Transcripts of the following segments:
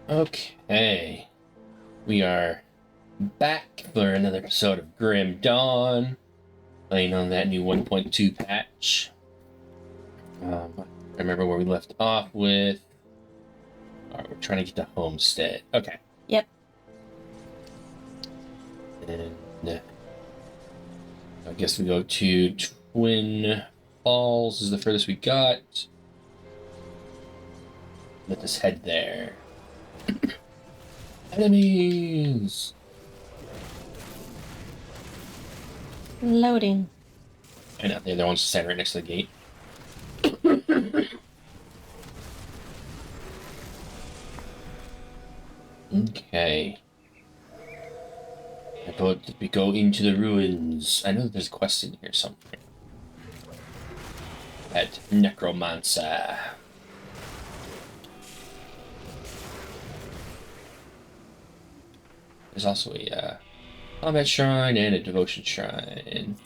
Okay, we are back for another episode of Grim Dawn, playing on that new 1.2 patch. I remember where we left off with. All right, we're trying to get to Homestead. Okay. Yep. And I guess we go to Twin Falls is the furthest we got. Let us head there. Enemies! Loading. I know, they're the ones standing right next to the gate. Okay. I thought that we go into the ruins. I know that there's a quest in here somewhere. At Necromancer. There's also a combat shrine and a devotion shrine.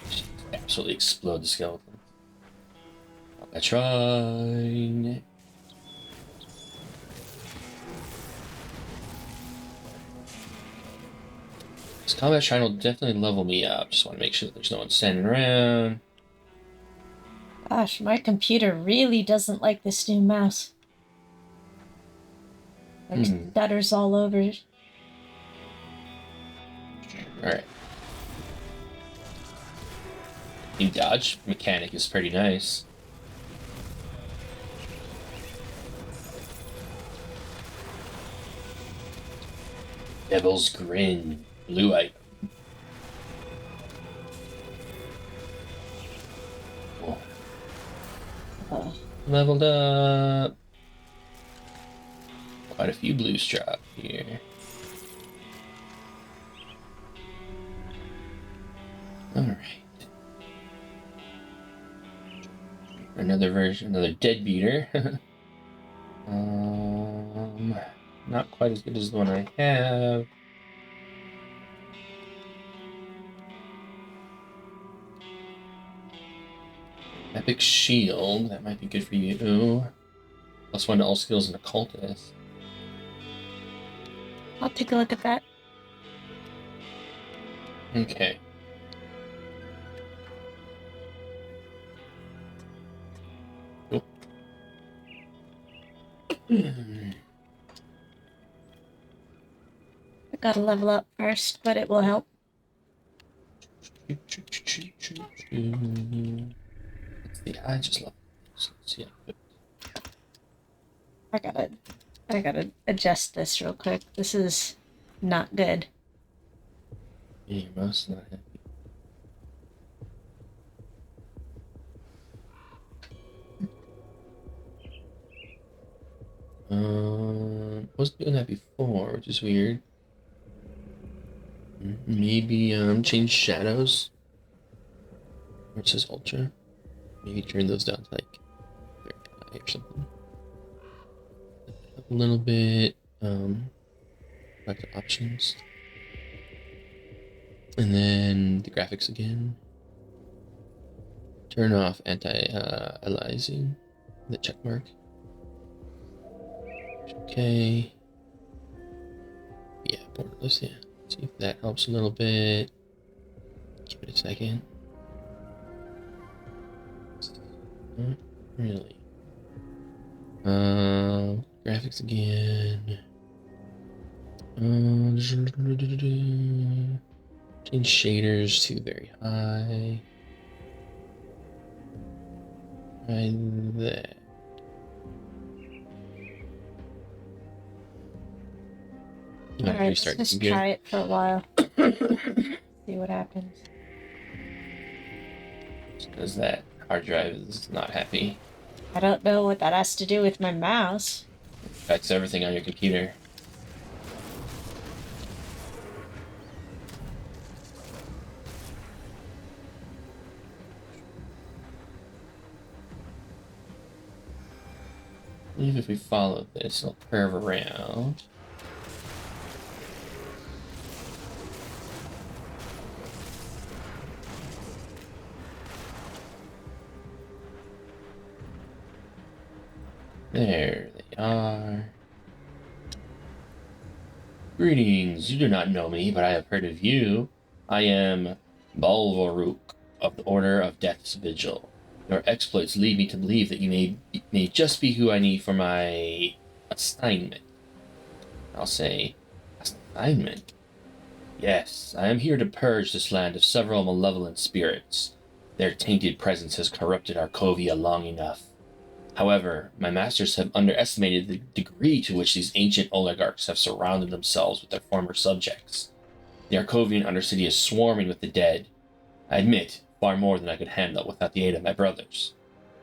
Just absolutely explode the skeleton. Combat shrine. This combat shrine will definitely level me up. Just want to make sure that there's no one standing around. Gosh, my computer really doesn't like this new mouse. It stutters all over. Alright. The dodge mechanic is pretty nice. Devil's Grin. Blue item. Cool. Leveled up. Quite a few blues drop here. Alright. Another version, another dead beater. Not quite as good as the one I have. Epic Shield, that might be good for you. +1 to all skills and occultist. I'll take a look at that. Okay. Cool. I gotta level up first, but it will help. I just love this. Yeah. I gotta adjust this real quick. This is not good. Yeah, your mouse is not happy. Wasn't doing that before, which is weird. Maybe change shadows. Where it says ultra. Maybe turn those down to like very high or something. A little bit. Back to options. And then the graphics again. Turn off anti-aliasing. The check mark. Okay. Yeah, borderless, yeah. See if that helps a little bit. Give it a second. Not really. Graphics again. Change shaders to very high. Right there. Alright, let's just try it for a while. See what happens. Because that hard drive is not happy. I don't know what that has to do with my mouse. Affects everything on your computer. I believe if we follow this, it'll curve around. There they are. Greetings, you do not know me, but I have heard of you. I am Balvoruk of the Order of Death's Vigil. Your exploits lead me to believe that you may just be who I need for my assignment. I'll say, assignment? Yes, I am here to purge this land of several malevolent spirits. Their tainted presence has corrupted Arkovia long enough. However, my masters have underestimated the degree to which these ancient oligarchs have surrounded themselves with their former subjects. The Arkovian undercity is swarming with the dead. I admit, far more than I could handle without the aid of my brothers.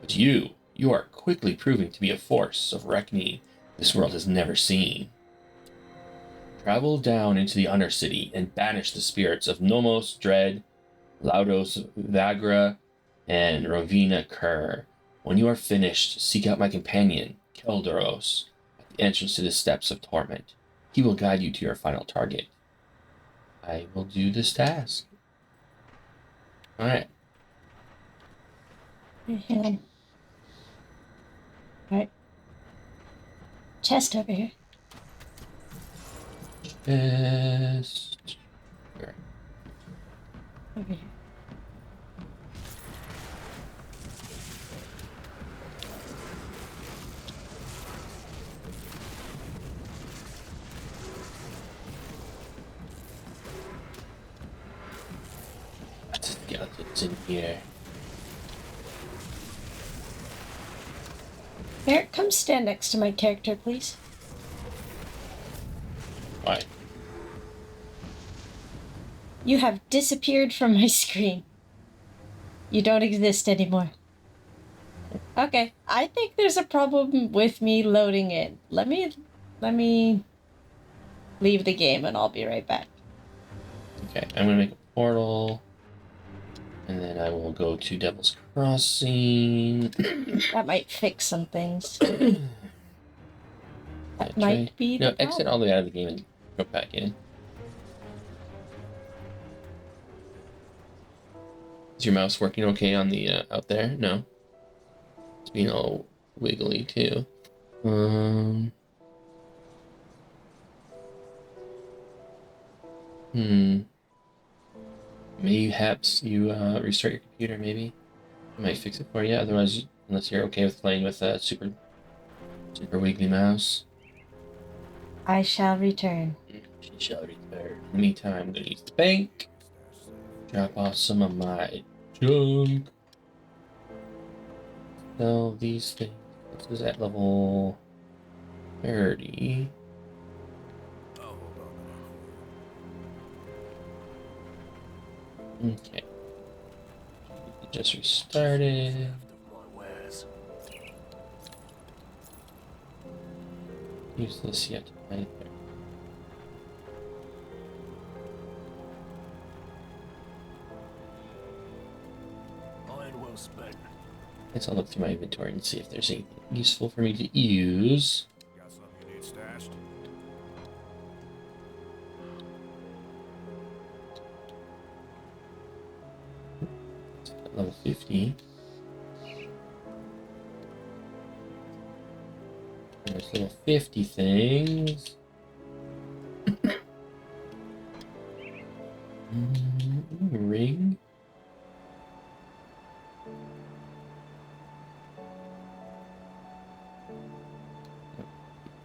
But you are quickly proving to be a force of reckoning this world has never seen. Travel down into the Undercity and banish the spirits of Nomos Dread, Laudos Vagra, and Rovina Kerr. When you are finished, seek out my companion, Keldoros, at the entrance to the Steps of Torment. He will guide you to your final target. I will do this task. Alright. Alright. Chest over here. Chest. Where? Over here. Skeletons in here. Eric, come stand next to my character, please. Why? You have disappeared from my screen. You don't exist anymore. Okay, I think there's a problem with me loading in. Let me leave the game and I'll be right back. Okay, I'm gonna make a portal. And then I will go to Devil's Crossing. That might fix some things. That might be the problem. Exit all the way out of the game and go back in. Is your mouse working okay on the out there? No. It's being all wiggly too. Mayhaps you restart your computer, maybe? I might fix it for you, otherwise, unless you're okay with playing with a super wiggly mouse. I shall return. She shall return. In the meantime, I'm gonna use the bank. Drop off some of my junk. Sell these things. This is at level 30. Okay. Just restarted. Use this yet. Right there. Well spent. Guess I'll look through my inventory and see if there's anything useful for me to use. Got something you need stashed? Level 50. There's little 50 things. Ring.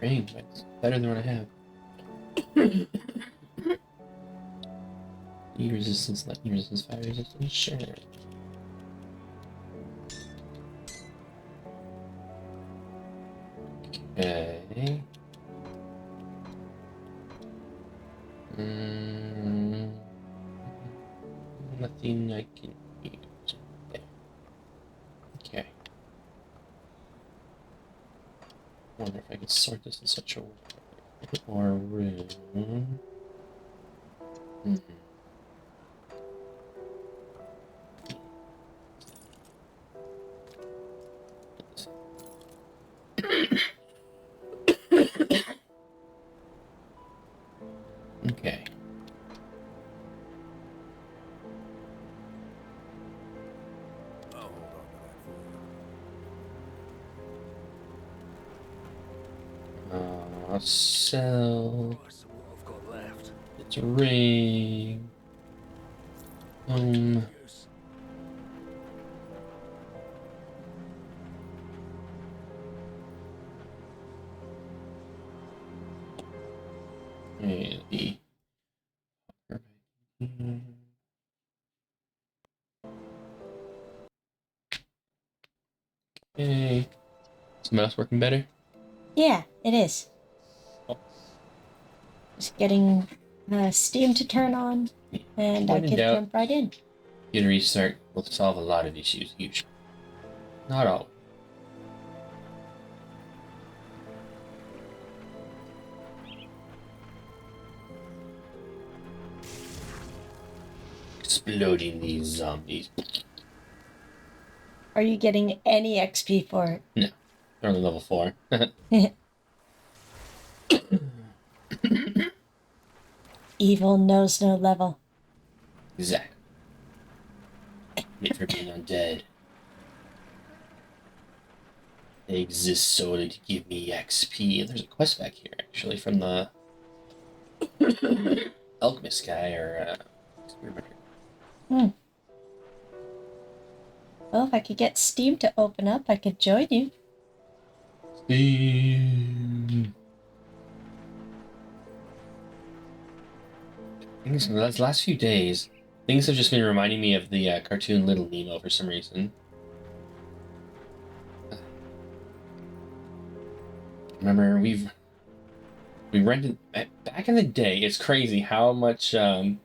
Ring, but it's better than what I have. Heat resistance, lightning resistance, fire resistance, sure. Okay. Nothing I can use. There. Okay. Wonder if I could sort this in such a way. Or room. Okay. I'll hold on to that for I'll sell. Price of what I've got left. It's a ring. Use. The okay. Is the mouse working better? Yeah, it is. Just getting Steam to turn on, and I When in could doubt, jump right in. get a restart will solve a lot of issues, usually. Not all. Exploding these zombies. Are you getting any XP for it? No, they're only level 4. Evil knows no level. Exactly. Made for being undead. They exist solely to give me XP. And there's a quest back here, actually, from the alchemist guy, or experimenter. Well, if I could get Steam to open up, I could join you. Steam. Things, the last few days, things have just been reminding me of the cartoon Little Nemo for some reason. Remember, we rented back in the day. It's crazy how much how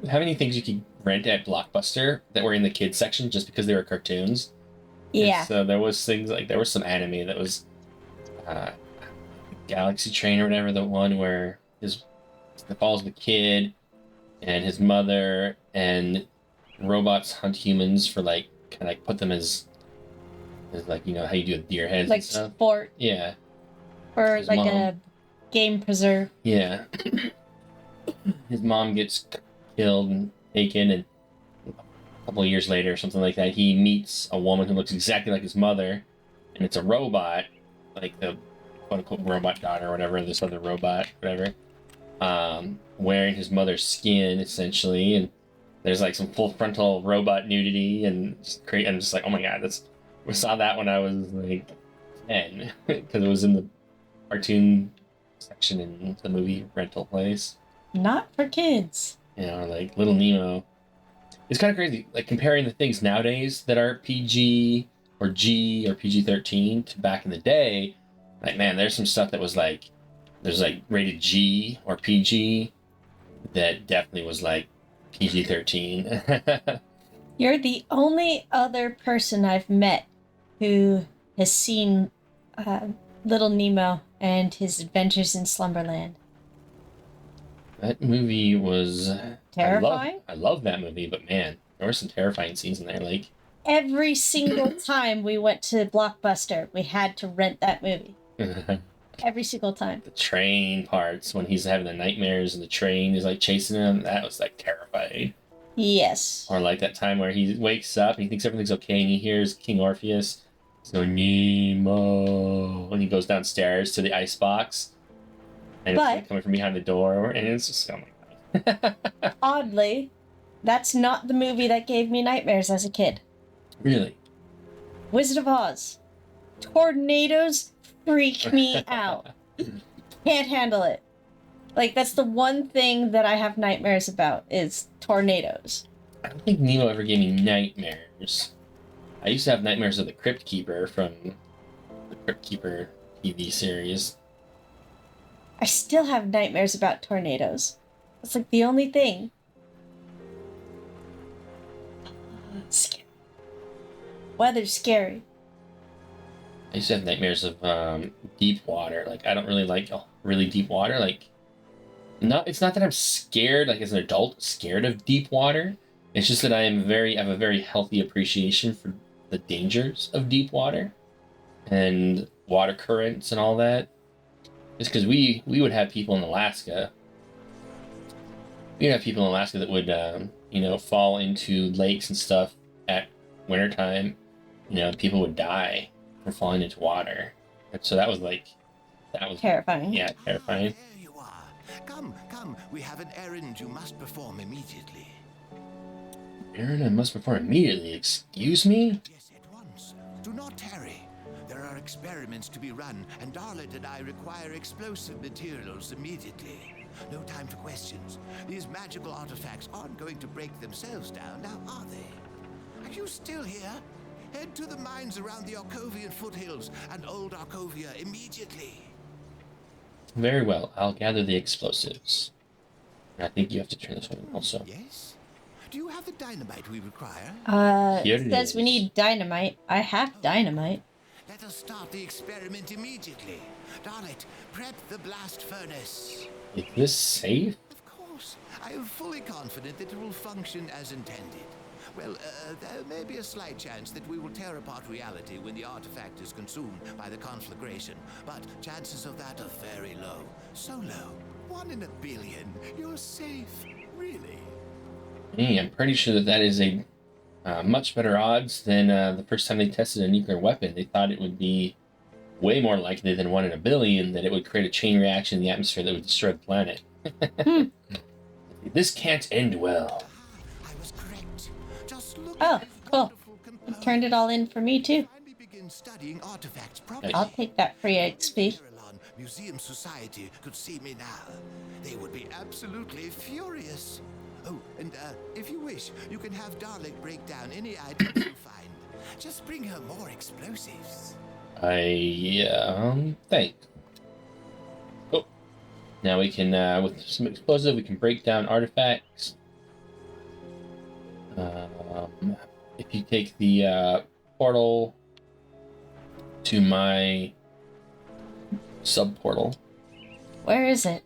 many things you could rent at Blockbuster that were in the kids section just because they were cartoons. Yeah. And so there was things like there was some anime that was Galaxy Train or whatever, the one where it follows the kid and his mother, and robots hunt humans for like kind of like put them as like, you know how you do with deer heads Like and stuff. sport Yeah, or His like mom. a game preserve. yeah. His mom gets killed and taken, and a couple of years later, or something like that, he meets a woman who looks exactly like his mother, and it's a robot, like the quote unquote robot daughter or whatever, this other robot, whatever, wearing his mother's skin essentially, and there's like some full frontal robot nudity and just great. I'm just like, oh my god, we saw that when I was like 10 because it was in the cartoon section in the movie rental place. Not for kids. You know, like Little Nemo. It's kind of crazy, like comparing the things nowadays that are PG or G or PG-13 to back in the day. Like, man, there's some stuff that was like, there's like rated G or PG that definitely was like PG-13. You're the only other person I've met who has seen Little Nemo and his adventures in Slumberland. That movie was Terrifying? I love that movie, but man, there were some terrifying scenes in there. Like Every single time we went to Blockbuster, we had to rent that movie. the Every single time. train parts when he's having the nightmares and the train is like chasing him. That was like terrifying. Yes. Or like that time where he wakes up and he thinks everything's okay and he hears King Orpheus go Nemo when he goes downstairs to the ice box and it's like coming from behind the door, and it's just, oh my god. Oddly, that's not the movie that gave me nightmares as a kid. Really? Wizard of Oz. Tornadoes freak me out. Can't handle it. Like, that's the one thing that I have nightmares about is tornadoes. I don't think Nemo ever gave me nightmares. I used to have nightmares of the Crypt Keeper from the Crypt Keeper TV series. I still have nightmares about tornadoes. It's like the only thing. Scary. Weather's scary. I used to have nightmares of deep water. Like, I don't really like really deep water. Like, it's not that I'm scared, like as an adult, scared of deep water. It's just that I have a very healthy appreciation for the dangers of deep water and water currents and all that. Just because we would have people in Alaska. We'd have people in Alaska that would, fall into lakes and stuff at wintertime. People would die from falling into water. And so that was like That was terrifying. Yeah, terrifying. There you are. Come, come. We have an errand you must perform immediately. Aaron, I must perform immediately. Excuse me? Yes, at once. Do not tarry. There are experiments to be run, and Darlet and I require explosive materials immediately. No time for questions. These magical artifacts aren't going to break themselves down, now are they? Are you still here? Head to the mines around the Arkovian foothills and Old Arkovia immediately. Very well. I'll gather the explosives. And I think you have to turn this one also. Yes? Do you have the dynamite we require? Here It it says we is. need dynamite. I have dynamite. Let us start the experiment immediately. Darlet, prep the blast furnace. Is this safe? Of course. I am fully confident that it will function as intended. Well, there may be a slight chance that we will tear apart reality when the artifact is consumed by the conflagration, but chances of that are very low. So low. 1 in a billion. You're safe. Really. Hey, I'm pretty sure that is a much better odds than the first time they tested a nuclear weapon. They thought it would be way more likely than 1 in a billion that it would create a chain reaction in the atmosphere that would destroy the planet. This can't end well. I was correct. Just look Oh, at these cool. wonderful components. Turned it all in for me too. Finally begin studying artifacts properly. I'll take that free XP. Carillon Museum Society could see me now. They would be absolutely furious. Oh, and if you wish, you can have Darlet break down any items you find. Just bring her more explosives. Thanks. Oh, now we can, with some explosive, we can break down artifacts. If you take the portal to my sub portal, Where is it?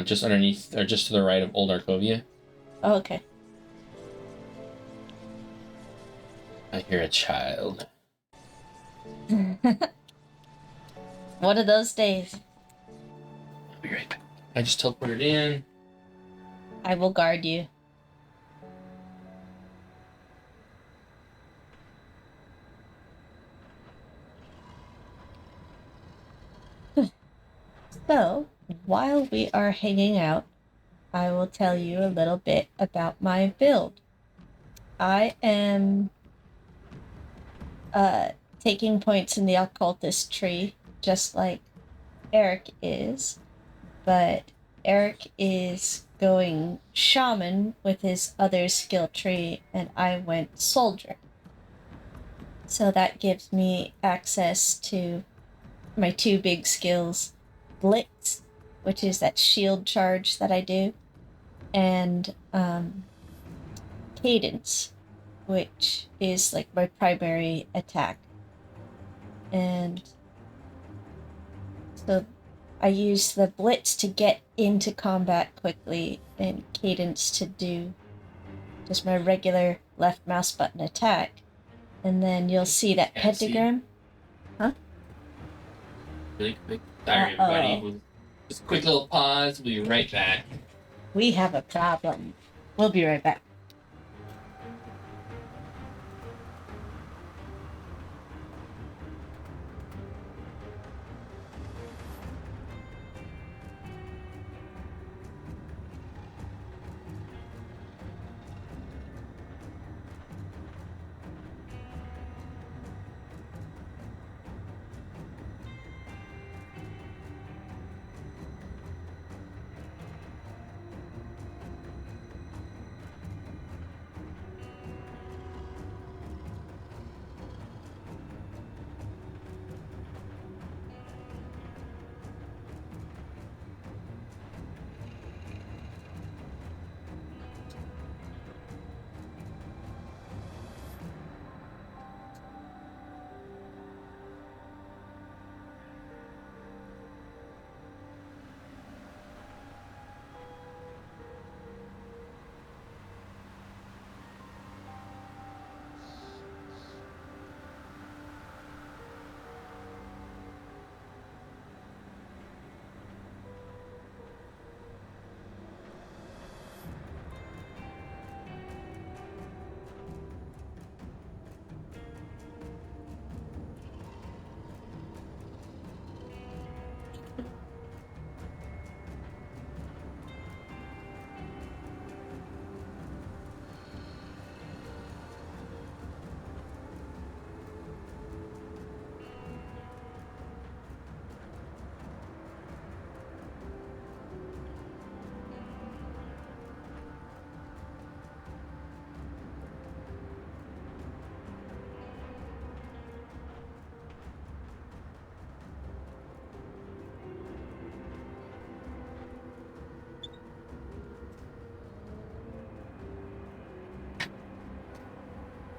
just underneath or just to the right of Old Arkovia, Oh, okay. I hear a child. One of those days. I'll be right back. I just teleported in. I will guard you. So, while we are hanging out, I will tell you a little bit about my build. I am taking points in the occultist tree, just like Eric is, but Eric is going shaman with his other skill tree, and I went soldier. So that gives me access to my 2 big skills, Blitz, which is that shield charge that I do, and Cadence, which is like my primary attack. And so I use the Blitz to get into combat quickly, and Cadence to do just my regular left mouse button attack. And then you'll see that Can't see. pentagram. Really quick. Sorry, everybody. Just a quick little pause. We'll be right back. We have a problem. We'll be right back.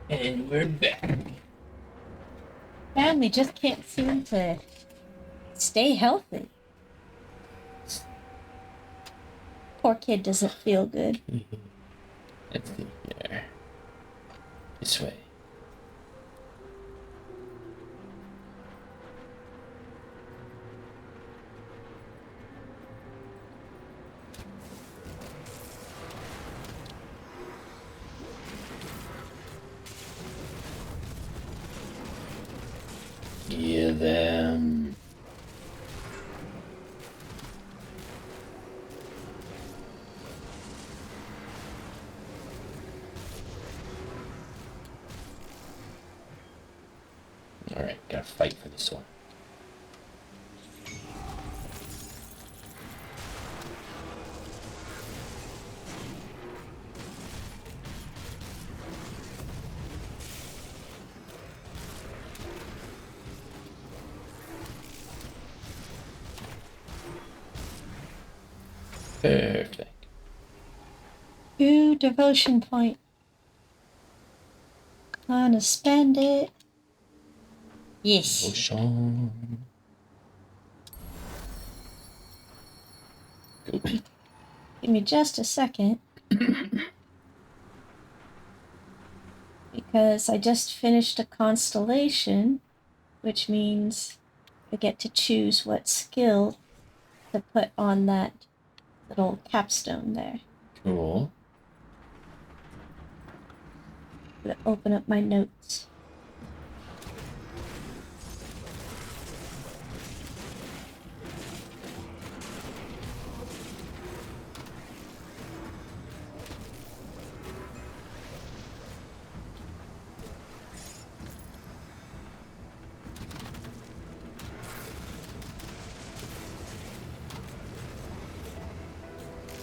And we're back. Family just can't seem to stay healthy. Poor kid doesn't feel good. Let's see here. This way. Hear them. Alright, gotta fight for this one. Perfect. 2 devotion point. Gonna spend it. Yes. Ocean. Go. Give me just a second. Because I just finished a constellation, which means I get to choose what skill to put on that little capstone there. Cool. I'm gonna open up my notes.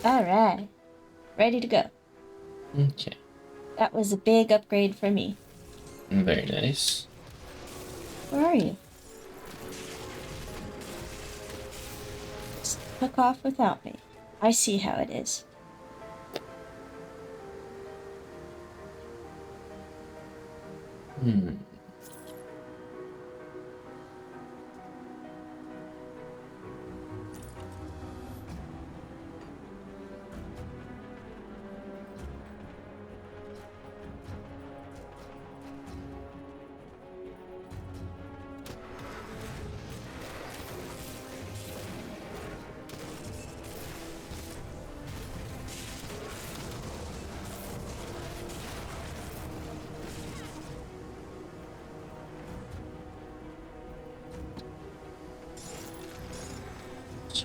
Alright. Ready to go. Okay. That was a big upgrade for me. Very nice. Where are you? Just took off without me. I see how it is. Hmm.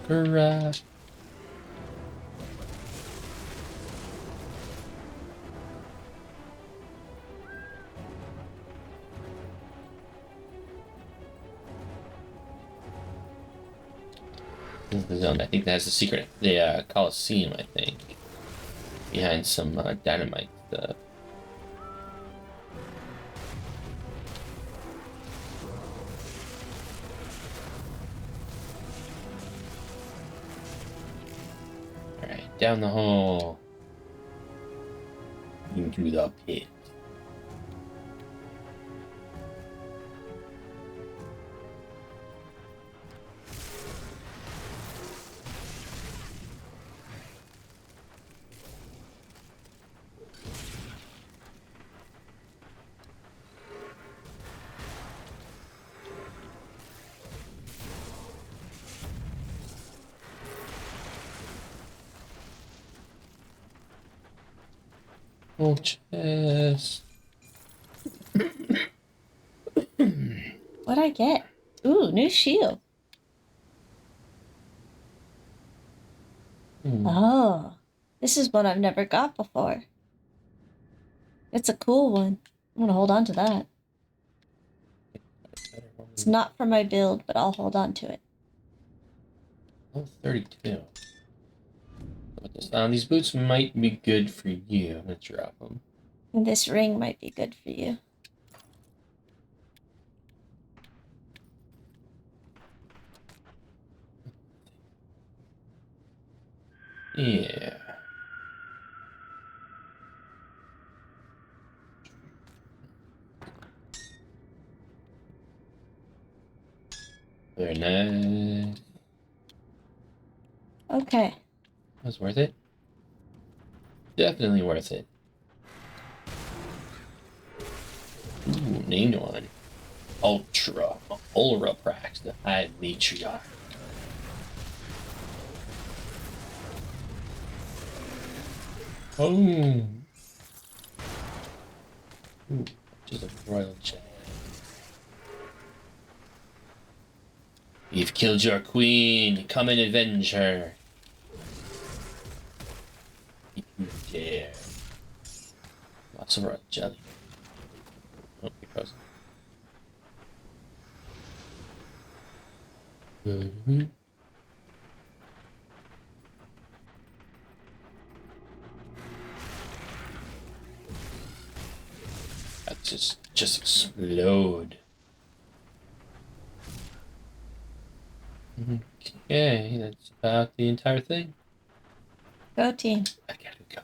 Scrap. This is the zone. I think that has the secret. The Coliseum, I think. Behind some dynamite stuff. Alright, down the hole. Into the pit. Oh, chest. What'd I get? Ooh, new shield. Oh, this is one I've never got before. It's a cool one. I'm gonna hold on to that. It's not for my build, but I'll hold on to it. Oh, 32. Put this on. These boots might be good for you. I'm gonna drop them. And this ring might be good for you. Yeah. Very nice. Okay. That was worth it. Definitely worth it. Ooh, named one. Ulraprax, the Hive Matriarch. Oh. Ooh, just a royal check. You've killed your queen. Come and avenge her. If you dare. Lots of royal jelly. Oh, he frozen. Mm-hmm. That just explode. Okay, that's about the entire thing. Go team. I gotta go.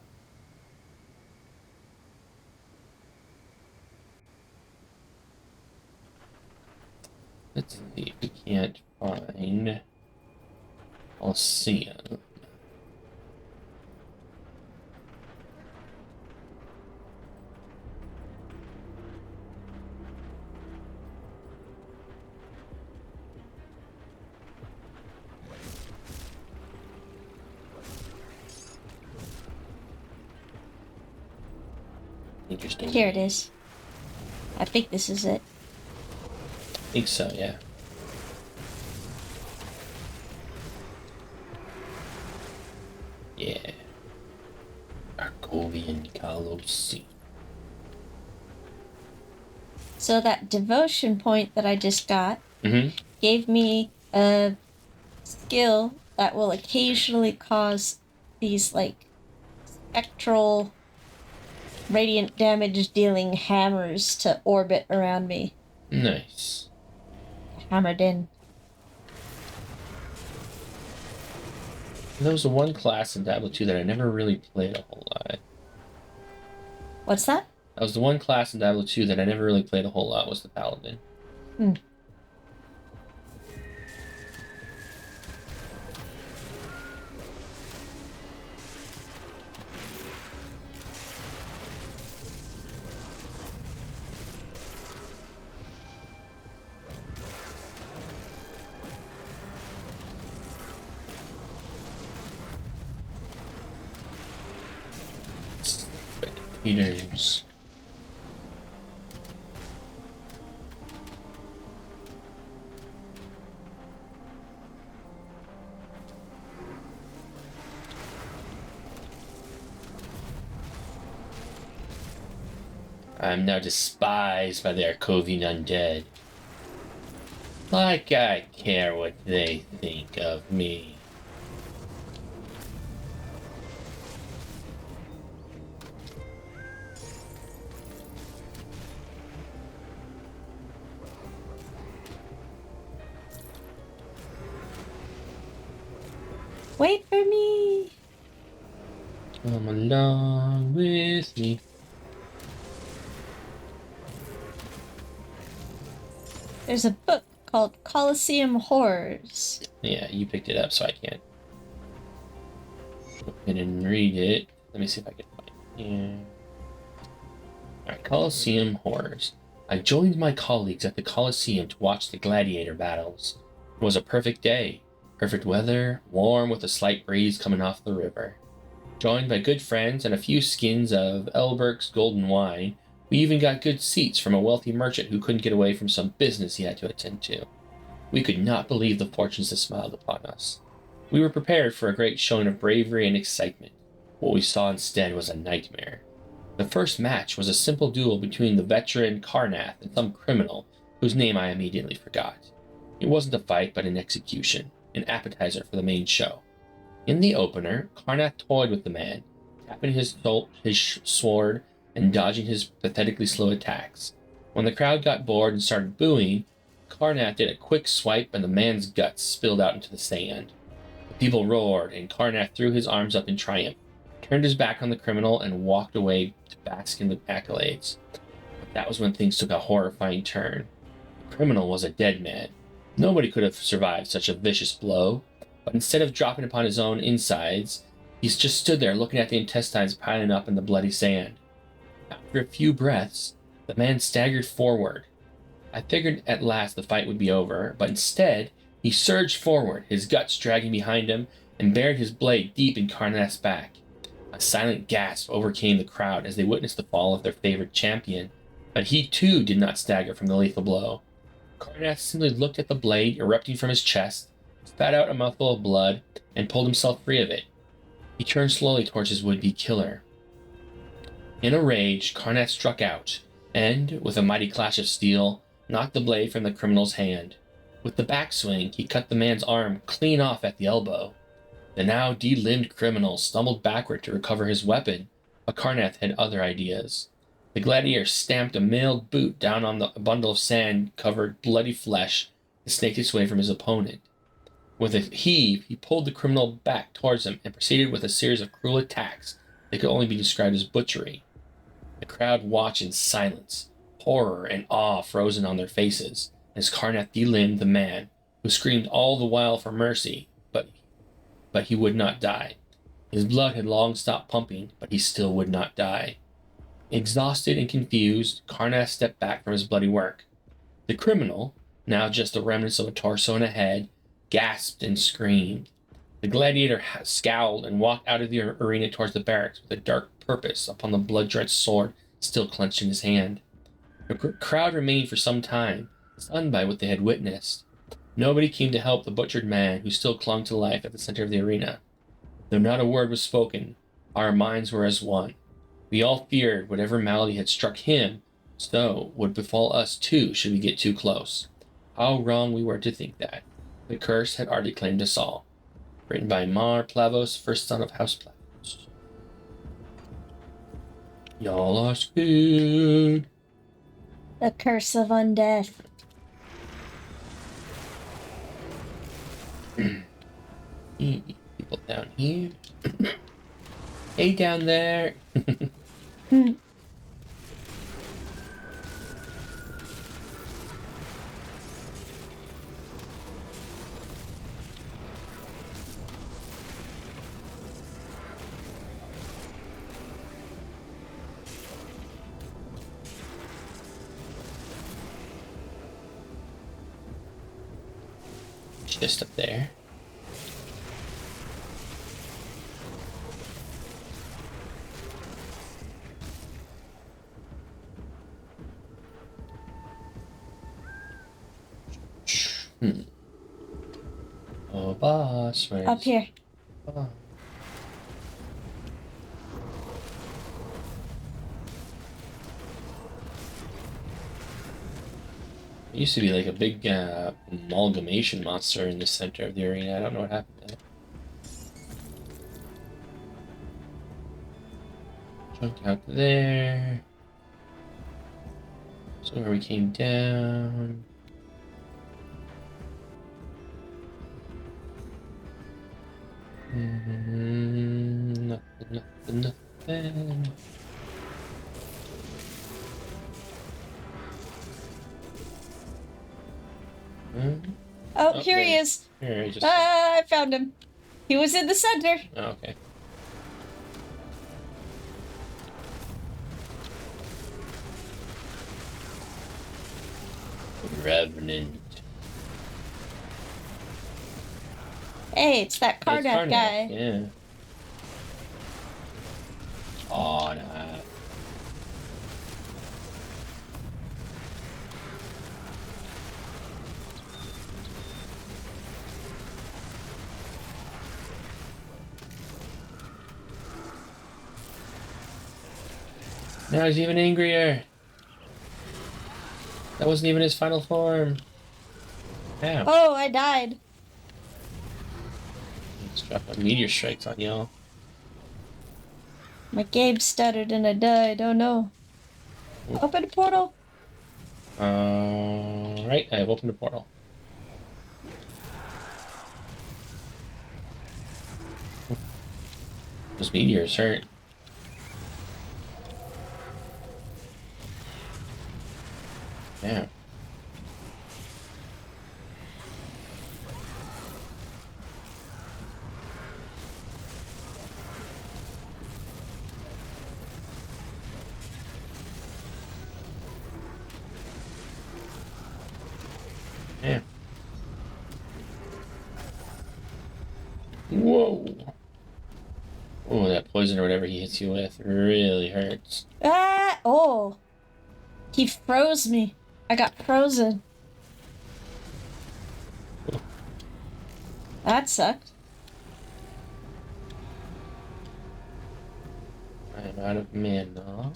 Let's see if we can't find Coliseum. Interesting. Here it is. I think this is it. I think so, yeah. Yeah. Arkovian Coliseum. So that devotion point that I just got Mm-hmm. gave me a skill that will occasionally cause these like spectral radiant damage dealing hammers to orbit around me. Nice. Hammered in. There was the one class in Diablo 2 that I never really played a whole lot. What's that? That was the one class in Diablo 2 that I never really played a whole lot, was the Paladin. Peters. I'm now despised by the Arkovian undead. Like I care what they think of me. Wait for me! Come along with me. There's a book called Coliseum Horrors. Yeah, you picked it up, so I can't open and read it. Let me see if I can find it. Yeah. Alright, Coliseum Horrors. I joined my colleagues at the Coliseum to watch the gladiator battles. It was a perfect day. Perfect weather, warm with a slight breeze coming off the river. Joined by good friends and a few skins of Elberk's golden wine, we even got good seats from a wealthy merchant who couldn't get away from some business he had to attend to. We could not believe the fortunes that smiled upon us. We were prepared for a great showing of bravery and excitement. What we saw instead was a nightmare. The first match was a simple duel between the veteran Karnath and some criminal whose name I immediately forgot. It wasn't a fight, but an execution, an appetizer for the main show. In the opener, Karnath toyed with the man, tapping his sword and dodging his pathetically slow attacks. When the crowd got bored and started booing, Karnath did a quick swipe and the man's guts spilled out into the sand. The people roared, and Karnath threw his arms up in triumph, turned his back on the criminal, and walked away to bask in the accolades. But that was when things took a horrifying turn. The criminal was a dead man. Nobody could have survived such a vicious blow, but instead of dropping upon his own insides, he just stood there looking at the intestines piling up in the bloody sand. After a few breaths, the man staggered forward. I figured at last the fight would be over, but instead, he surged forward, his guts dragging behind him, and buried his blade deep in Karnath's back. A silent gasp overcame the crowd as they witnessed the fall of their favorite champion, but he too did not stagger from the lethal blow. Karnath simply looked at the blade erupting from his chest, spat out a mouthful of blood, and pulled himself free of it. He turned slowly towards his would-be killer. In a rage, Karnath struck out, and, with a mighty clash of steel, knocked the blade from the criminal's hand. With the backswing, he cut the man's arm clean off at the elbow. The now de-limbed criminal stumbled backward to recover his weapon, but Karnath had other ideas. The gladiator stamped a mailed boot down on the bundle of sand-covered bloody flesh and snaked its way from his opponent. With a heave, he pulled the criminal back towards him and proceeded with a series of cruel attacks that could only be described as butchery. The crowd watched in silence, horror and awe frozen on their faces, as Karnath de-limbed the man, who screamed all the while for mercy, but he would not die. His blood had long stopped pumping, but he still would not die. Exhausted and confused, Karnath stepped back from his bloody work. The criminal, now just the remnants of a torso and a head, gasped and screamed. The gladiator scowled and walked out of the arena towards the barracks with a dark purpose upon the blood-drenched sword still clenched in his hand. The crowd remained for some time, stunned by what they had witnessed. Nobody came to help the butchered man who still clung to life at the center of the arena. Though not a word was spoken, our minds were as one. We all feared whatever malady had struck him, so would befall us too should we get too close. How wrong we were to think that. The curse had already claimed us all. Written by Mar Plavos, first son of House Plavos. Y'all are screwed. The curse of undeath. People down here. Hey, down there. Just up there. Oh, boss. Where's... Up here. Oh. It used to be like a big amalgamation monster in the center of the arena. I don't know what happened to it. Chunk out there. So where we came down. Nothing. Oh, here he is. Here, just... I found him. He was in the center. Oh, okay. Revenant. Hey, it's that It's Karnath guy. Yeah. Oh, no. Now he's even angrier. That wasn't even his final form. Ow. Oh, I died. Let's drop a meteor strikes on y'all. My game stuttered and I died. Oh no. Open a portal. Right, I have opened a portal. Those meteors hurt. Yeah. Yeah. Whoa. Oh, that poison or whatever he hits you with really hurts. Ah! Oh! He froze me. I got frozen. That sucked. I'm out of mana.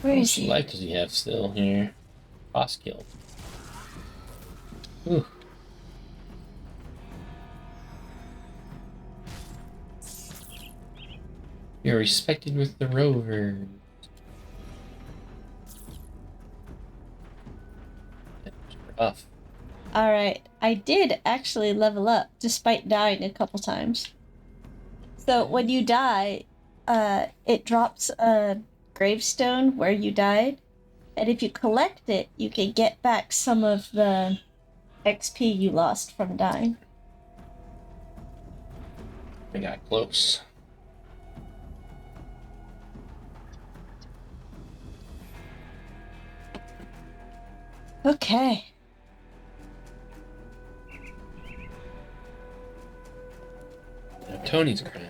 Where How is much he? life does he have still here? Boss kill. Ooh. You're respected with the rover. That's rough. Alright, I did actually level up despite dying a couple times. So when you die, it drops a gravestone where you died, and if you collect it, you can get back some of the XP you lost from dying. I got close. Okay. Now Tony's crying.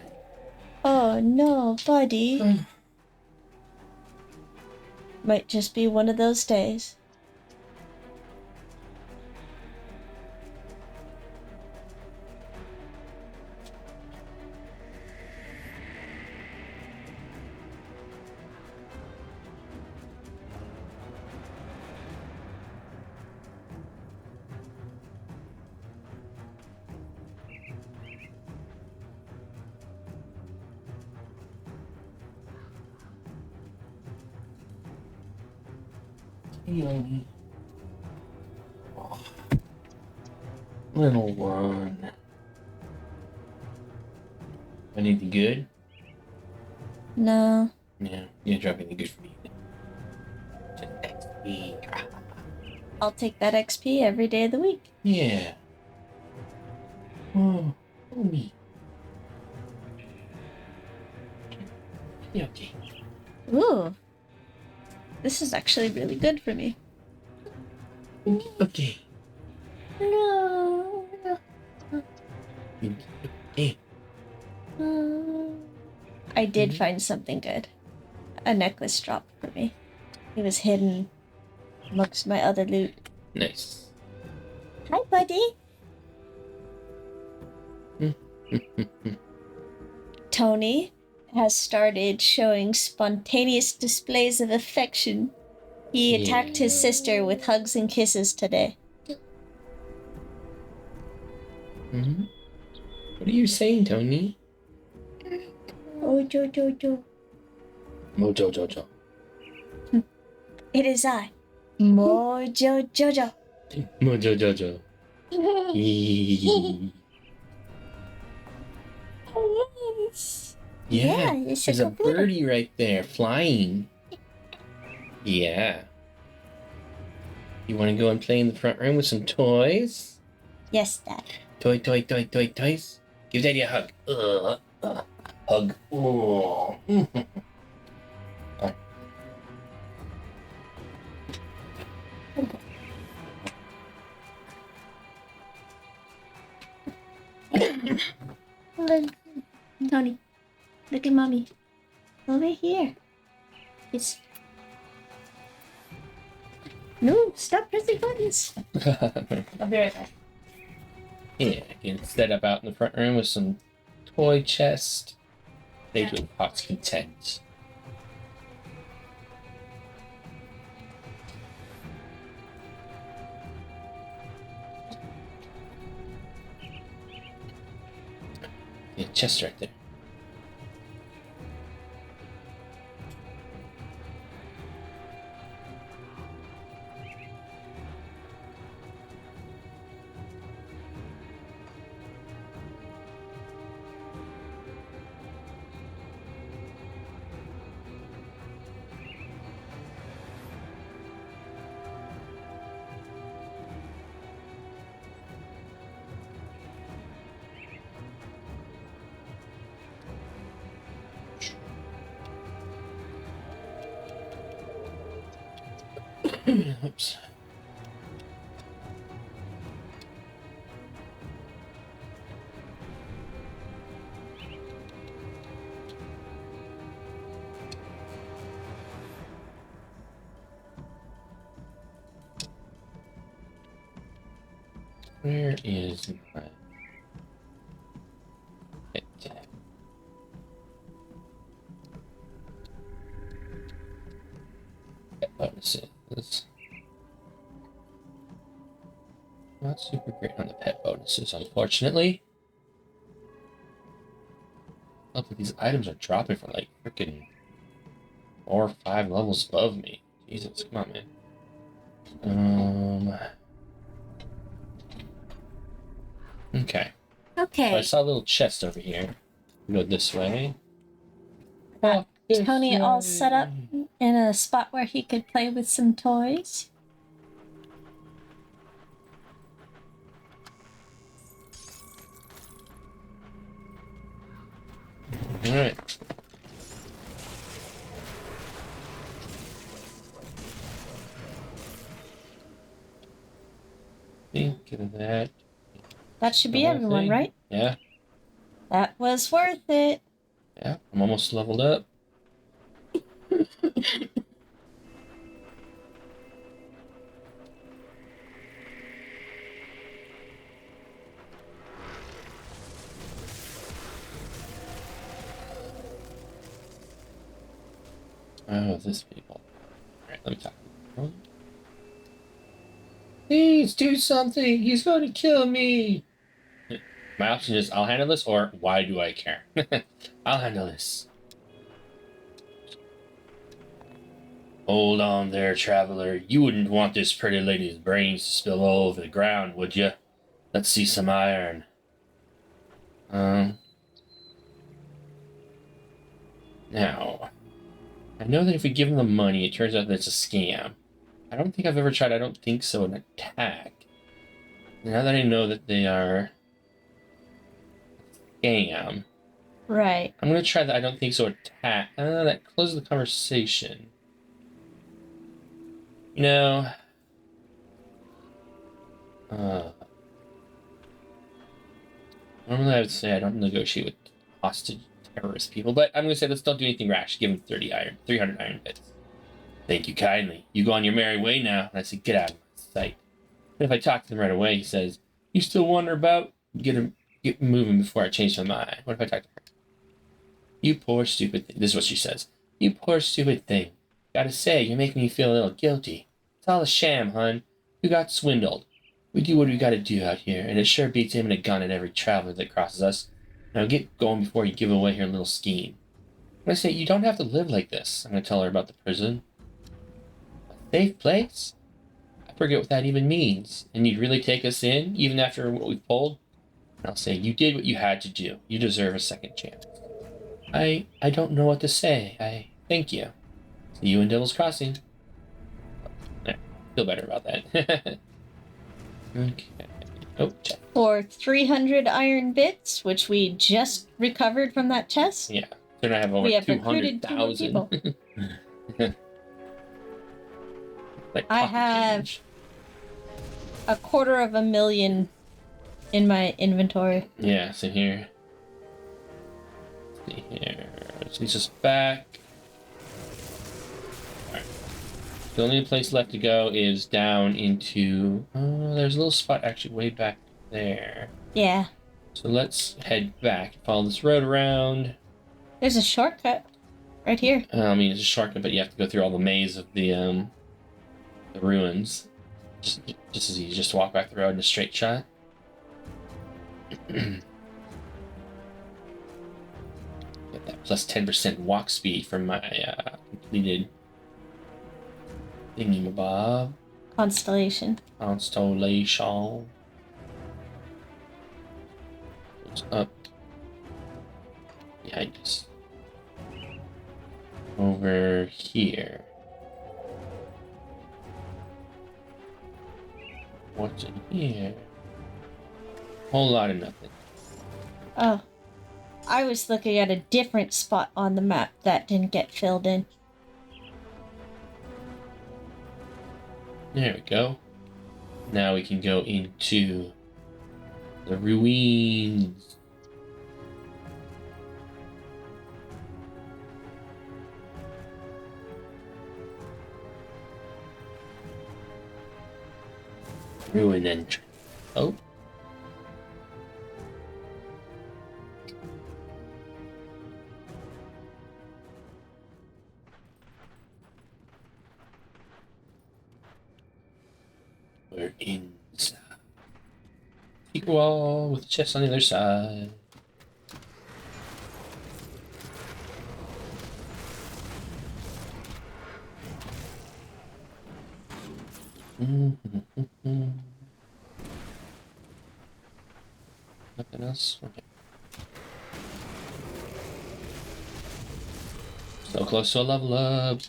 Oh no, buddy. Might just be one of those days. Oh, little one. Anything good? No. Yeah, you didn't drop anything good for me. Just XP. I'll take that XP every day of the week. Yeah. Oh, me. Yeah, okay. Ooh. This is actually really good for me. Okay. No. Hey. I did find something good. A necklace dropped for me. It was hidden amongst my other loot. Nice. Hi, buddy. Tony has started showing spontaneous displays of affection. He attacked his sister with hugs and kisses today. Mm-hmm. What are you saying, Tony? Oh, Jojo. Mojo Jojo. It is I, Mojo Jojo. Mojo Jojo. Eee. Yeah, it's there's a computer. birdie right there flying. Yeah. You want to go and play in the front room with some toys? Yes, Dad. Toys. Give Daddy a hug. Hug. Oh. Look, Tony. Look at Mommy. Over here. It's... No, stop pressing buttons. I'll be right back. Yeah, you can set up out in the front room with some toy chest. Played with heart's content. Yeah, chest right there. Oops. Where is my pet? Pet bonuses. Not super great on the pet bonuses, unfortunately. Look, these items are dropping from like freaking 4 or 5 levels above me. Jesus, come on, man. Okay. So I Okay. saw a little chest over here. Go this way. Got This Tony all way. set up in a spot where he could play with some toys. All right. Think of that. That should The be whole everyone, thing. right? Yeah. That was worth it. Yeah. I'm almost leveled up. Oh, this people. Alright, let me talk. Please do something! He's going to kill me! My option is I'll handle this, or why do I care? I'll handle this. Hold on there, traveler. You wouldn't want this pretty lady's brains to spill all over the ground, would you? Let's see some iron. Now, I know that if we give them the money, it turns out that it's a scam. I don't think I've ever tried I don't think so an attack. Now that I know that they are a scam, Right. I'm going to try that I don't think so attack. That closes the conversation. You know, normally I would say I don't negotiate with hostage terrorist people, but I'm going to say let's don't do anything rash. Give him 300 iron bits. Thank you kindly. You go on your merry way now. And I say, get out of my sight. But if I talk to him right away, he says, you still wonder about? Get moving before I change my mind. What if I talk to her? You poor stupid thing. This is what she says. You poor stupid thing. Gotta say, you're making me feel a little guilty. It's all a sham, hun. You got swindled. We do what we gotta do out here, and it sure beats aiming a gun at every traveler that crosses us. Now get going before you give away your little scheme. I'm gonna say, you don't have to live like this. I'm gonna tell her about the prison. A safe place? I forget what that even means. And you'd really take us in, even after what we pulled? And I'll say, you did what you had to do. You deserve a second chance. I don't know what to say. I thank you. See you in Devil's Crossing. Yeah, feel better about that. Okay. Oh, check. For 300 iron bits, which we just recovered from that chest. Yeah. Then I have over We have recruited 200,000. Like I pocket have change. 250,000 in my inventory. Yeah, so here. Let's see here. So he's just back. Alright. The only place left to go is down into. Oh, there's a little spot actually way back there. Yeah. So let's head back. Follow this road around. There's a shortcut right here. I mean, it's a shortcut, but you have to go through all the maze of the ruins. Just as easy, just walk back the road in a straight shot. Get that plus 10% walk speed from my completed thingy-mabob. Constellation. Constellation. What's up? Behind us. Over here. What's in here? Whole lot of nothing. Oh. I was looking at a different spot on the map that didn't get filled in. There we go. Now we can go into the ruins. Ruin entrance. Oh, We're inside. Secret wall with the chest on the other side. Nothing else? Okay. So close to a level up.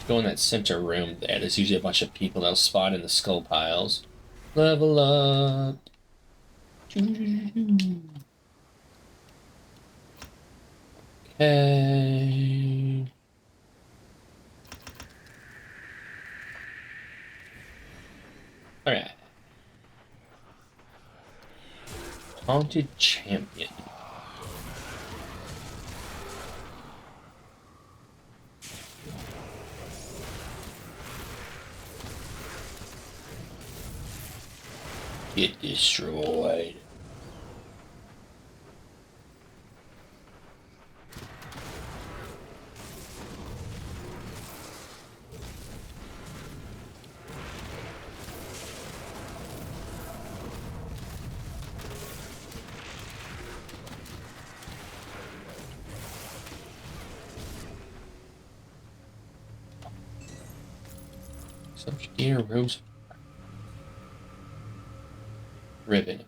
Go in that center room there. There's usually a bunch of people that'll spawn in the skull piles. Level up. Okay. Alright. Haunted Champion. Get destroyed. Subject gear, rose. Ribbon.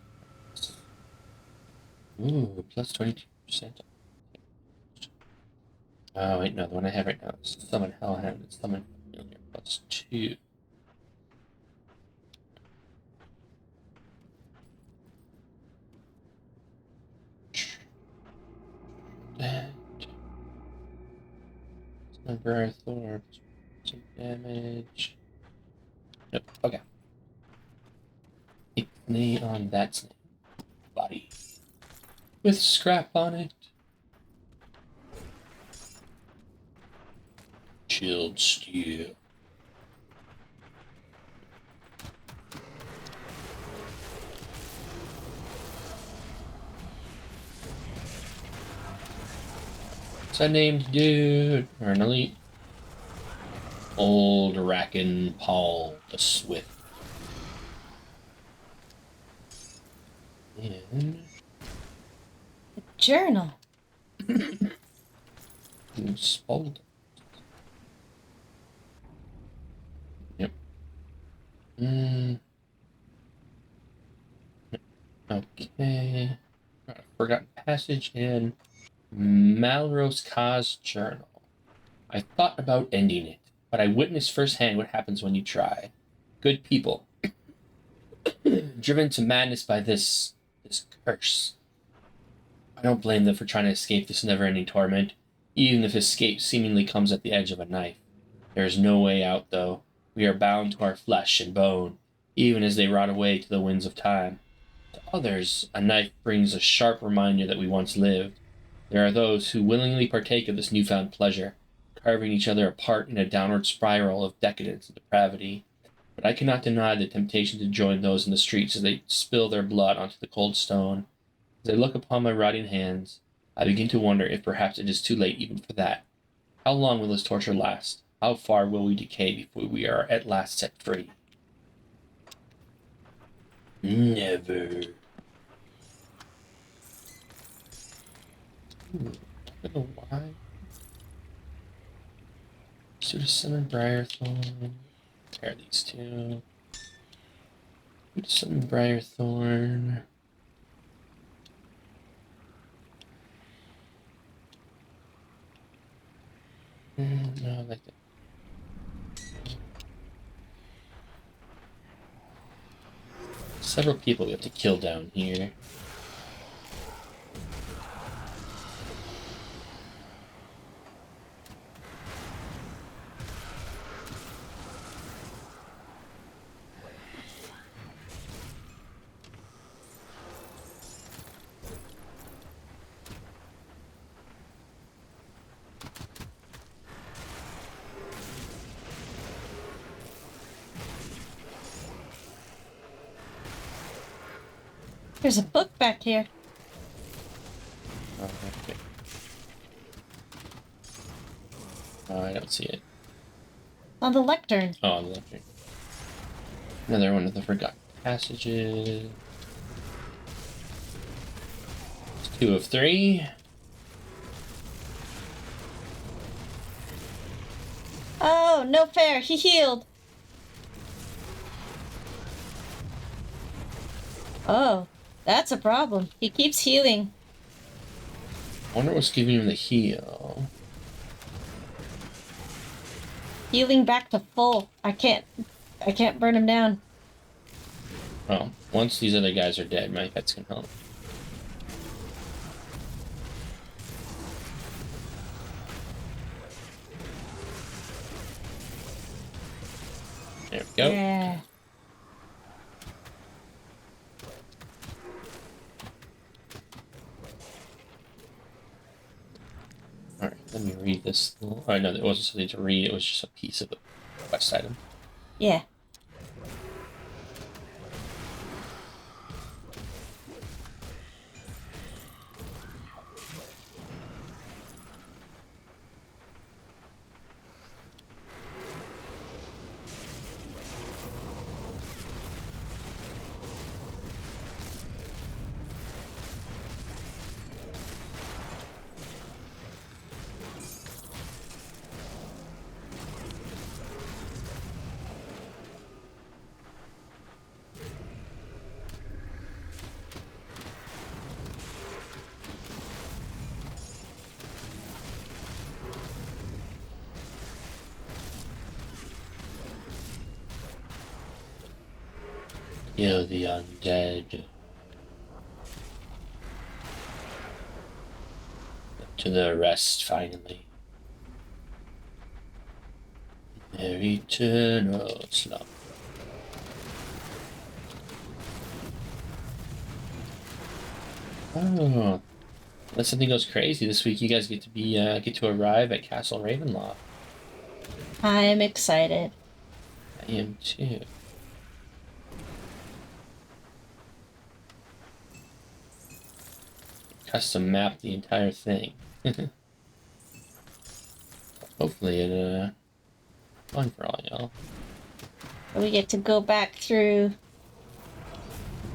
Ooh, plus 22%. Oh, wait, no, the one I have right now is Summon Hellhound. It's Summon Familiar plus 2. That. Summon Briar Thorn. Some damage. Nope, okay. Knee on that snake. Body. With scrap on it. Chilled steel. What's that named dude? Or an elite? Old Rackin' Paul the Swift. And Journal. Spald. Yep. Okay. Forgotten passage in Malrose Ka's journal. I thought about ending it, but I witnessed firsthand what happens when you try. Good people, driven to madness by this curse. I don't blame them for trying to escape this never-ending torment, even if escape seemingly comes at the edge of a knife. There is no way out, though. We are bound to our flesh and bone, even as they rot away to the winds of time. To others, a knife brings a sharp reminder that we once lived. There are those who willingly partake of this newfound pleasure, carving each other apart in a downward spiral of decadence and depravity. But I cannot deny the temptation to join those in the streets as they spill their blood onto the cold stone. As I look upon my rotting hands, I begin to wonder if perhaps it is too late even for that. How long will this torture last? How far will we decay before we are at last set free? Never. I don't know why. So to summon Briarthorn. Pair these two. Summon Briarthorn. No, I like that. Several people we have to kill down here. There's a book back here. Oh, okay. Oh, I don't see it. On the lectern. Oh, on the left here. Another one of the forgotten passages. It's 2 of 3. Oh, no fair. He healed. Oh, that's a problem. He keeps healing. I wonder what's giving him the heal. Healing back to full. I can't burn him down. Well, once these other guys are dead, my pets can help. There we go. Yeah. Alright, let me read this. Oh, no, it wasn't something to read, it was just a piece of a quest item. Yeah. Kill the undead. To the rest, finally. Their eternal slumber. Oh, unless something goes crazy this week, you guys get to arrive at Castle Ravenloft. I'm excited. I am too. Custom map the entire thing. Hopefully it fun for all y'all. We get to go back through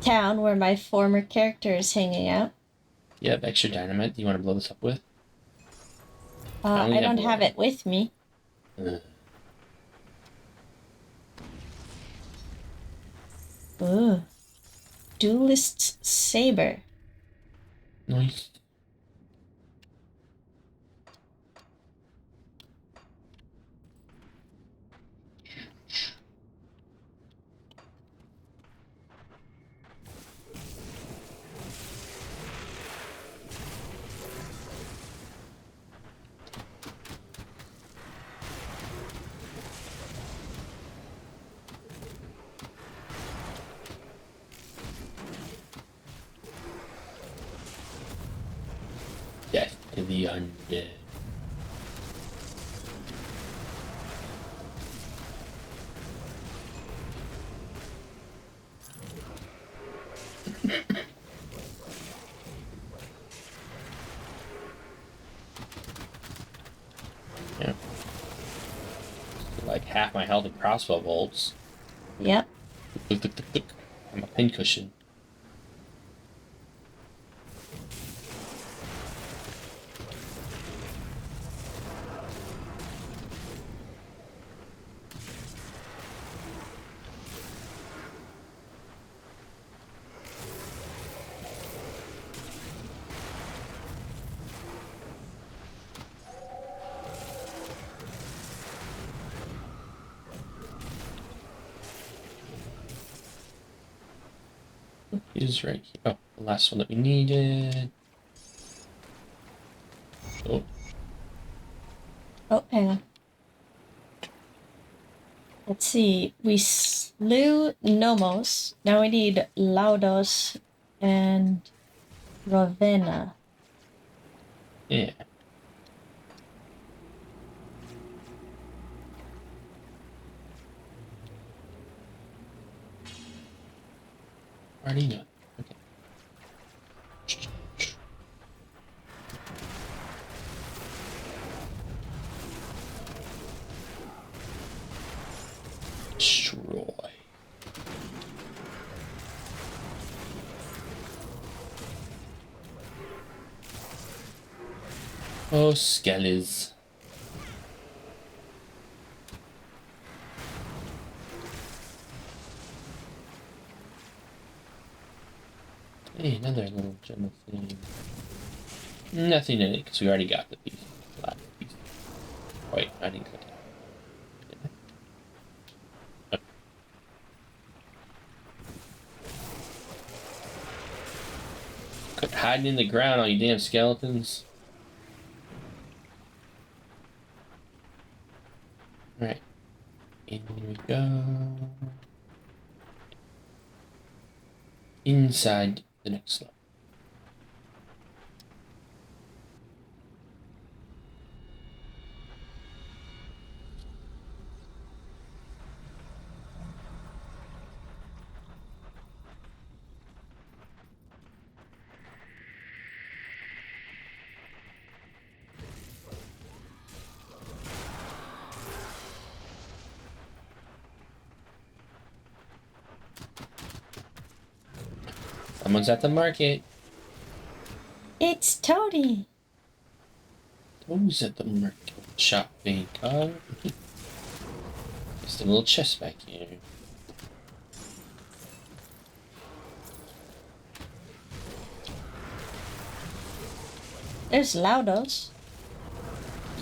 town where my former character is hanging out. You have extra dynamite? Do you want to blow this up with? I don't have one. it with me. Ugh. Ooh. Duelist's saber. Nice. Death to the undead. Yeah. Like half my health and crossbow bolts. Yep. Look, look, look, look. I'm a pincushion. It is right here. Oh, the last one that we needed. Oh, Oh, hang on. Let's see. We slew Nomos. Now we need Laudos and Ravenna. yeah. Already know. Okay. Destroy. Oh, skellies. Hey, another little gem thing. Nothing in it, because we already got the piece. Last piece. Wait, I didn't click it. Okay. Quit hiding in the ground, all you damn skeletons. Alright. In we go. Inside the next level. Someone's at the market. It's Tony. Who's at the market? Shopping cart. Just a little chest back here. There's Laudos.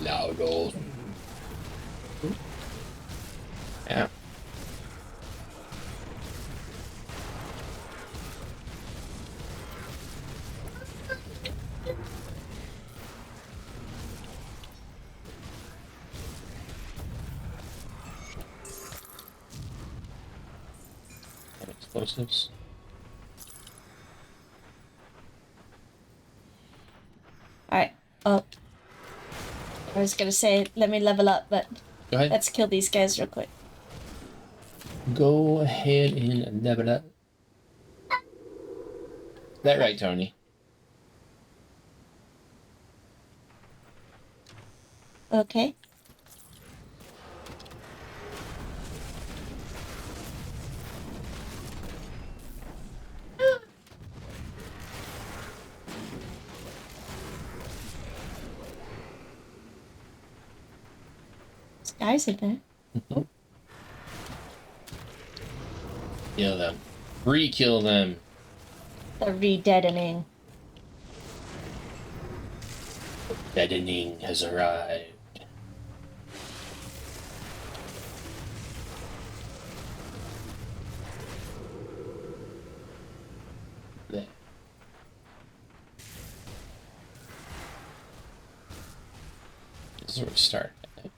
Loudo. Yeah. And explosives. Alright. Oh. I was gonna say, let me level up, but Go ahead. let's kill these guys real quick. Go ahead and level up. Is that right, Tony? Okay. There's guys in there. Kill them. Re-kill them. The re-deadening. Deadening has arrived. There. This is where we start. I think.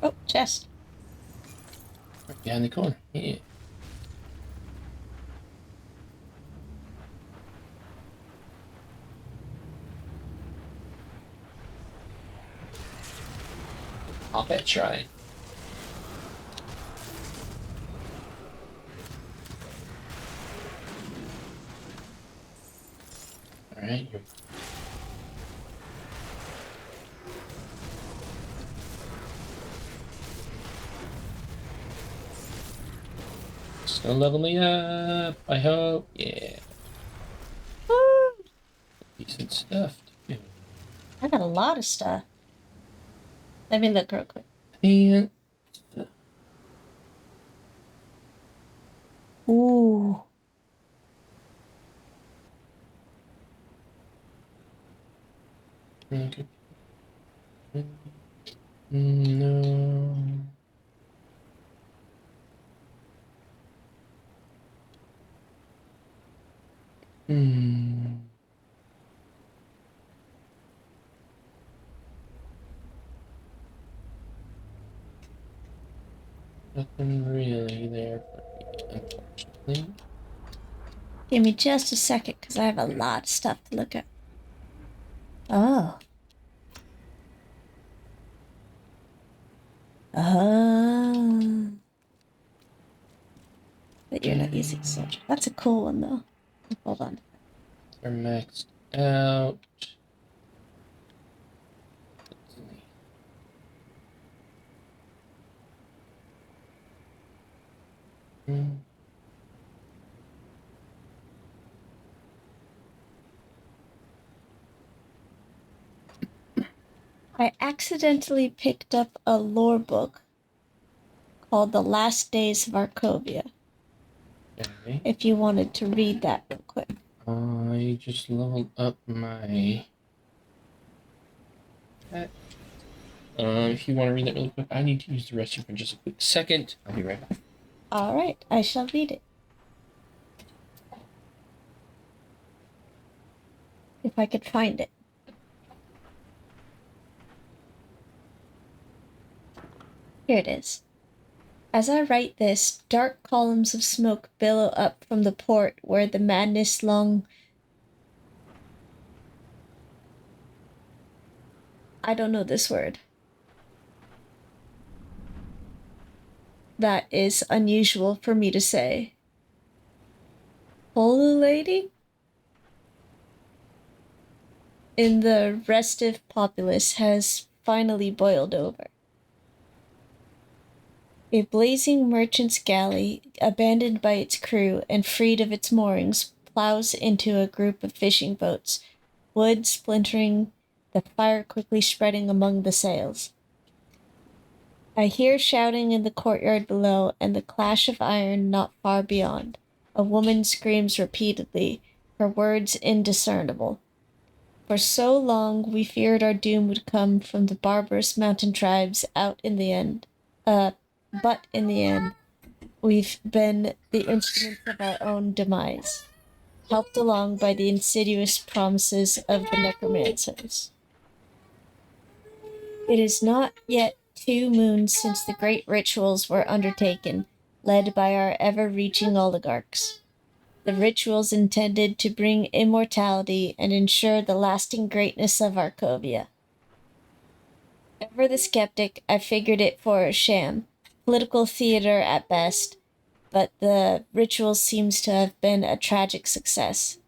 Oh, chest. Right behind the corner. Yeah. I'll bet try. Alright, here. It's gonna level me up, I hope. Yeah. Woo! Decent stuff, too. I got a lot of stuff. Let me look real quick. And Ooh. okay. No. Nothing really there for me, unfortunately. Give me just a second, because I have a lot of stuff to look at. Oh. Oh. But you're not using soldier. That's a cool one, though. Hold on. They're maxed out. Let's see. I accidentally picked up a lore book called The Last Days of Arkovia. Okay. If you wanted to read that real quick. I just leveled up my. If you want to read that really quick, I need to use the restroom for just a quick second. I'll be right back. All right, I shall read it. If I could find it. Here it is. As I write this, dark columns of smoke billow up from the port where the madness long... I don't know this word. That is unusual for me to say. Holy lady? In the restive populace has finally boiled over. A blazing merchant's galley, abandoned by its crew and freed of its moorings, plows into a group of fishing boats, wood splintering, the fire quickly spreading among the sails. I hear shouting in the courtyard below and the clash of iron not far beyond. A woman screams repeatedly, her words indiscernible. For so long we feared our doom would come from the barbarous mountain tribes out in the end. But in the end, we've been the instruments of our own demise, helped along by the insidious promises of the necromancers. It is not yet 2 moons since the great rituals were undertaken, led by our ever-reaching oligarchs. The rituals intended to bring immortality and ensure the lasting greatness of Arkovia. Ever the skeptic, I figured it for a sham, political theater at best, but the ritual seems to have been a tragic success.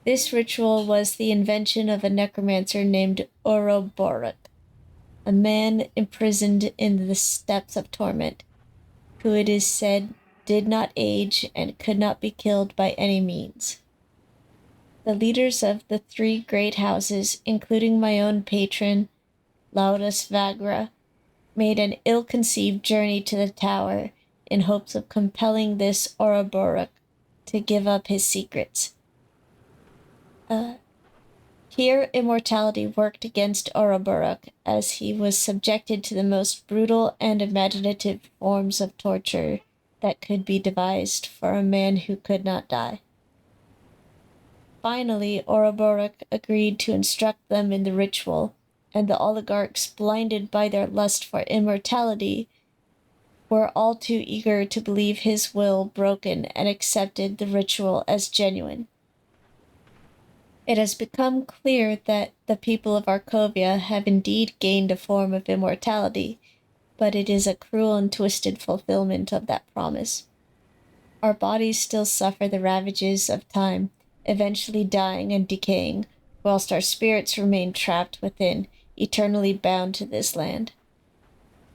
This ritual was the invention of a necromancer named Ouroboros, a man imprisoned in the steppes of torment, who it is said did not age and could not be killed by any means. The leaders of the 3 great houses, including my own patron, Laudus Vagra, made an ill-conceived journey to the tower in hopes of compelling this Ouroboros to give up his secrets. Here immortality worked against Ouroboros, as he was subjected to the most brutal and imaginative forms of torture that could be devised for a man who could not die. Finally, Ouroboros agreed to instruct them in the ritual, and the oligarchs, blinded by their lust for immortality, were all too eager to believe his will broken and accepted the ritual as genuine. It has become clear that the people of Arkovia have indeed gained a form of immortality, but it is a cruel and twisted fulfillment of that promise. Our bodies still suffer the ravages of time, eventually dying and decaying, whilst our spirits remain trapped within, eternally bound to this land.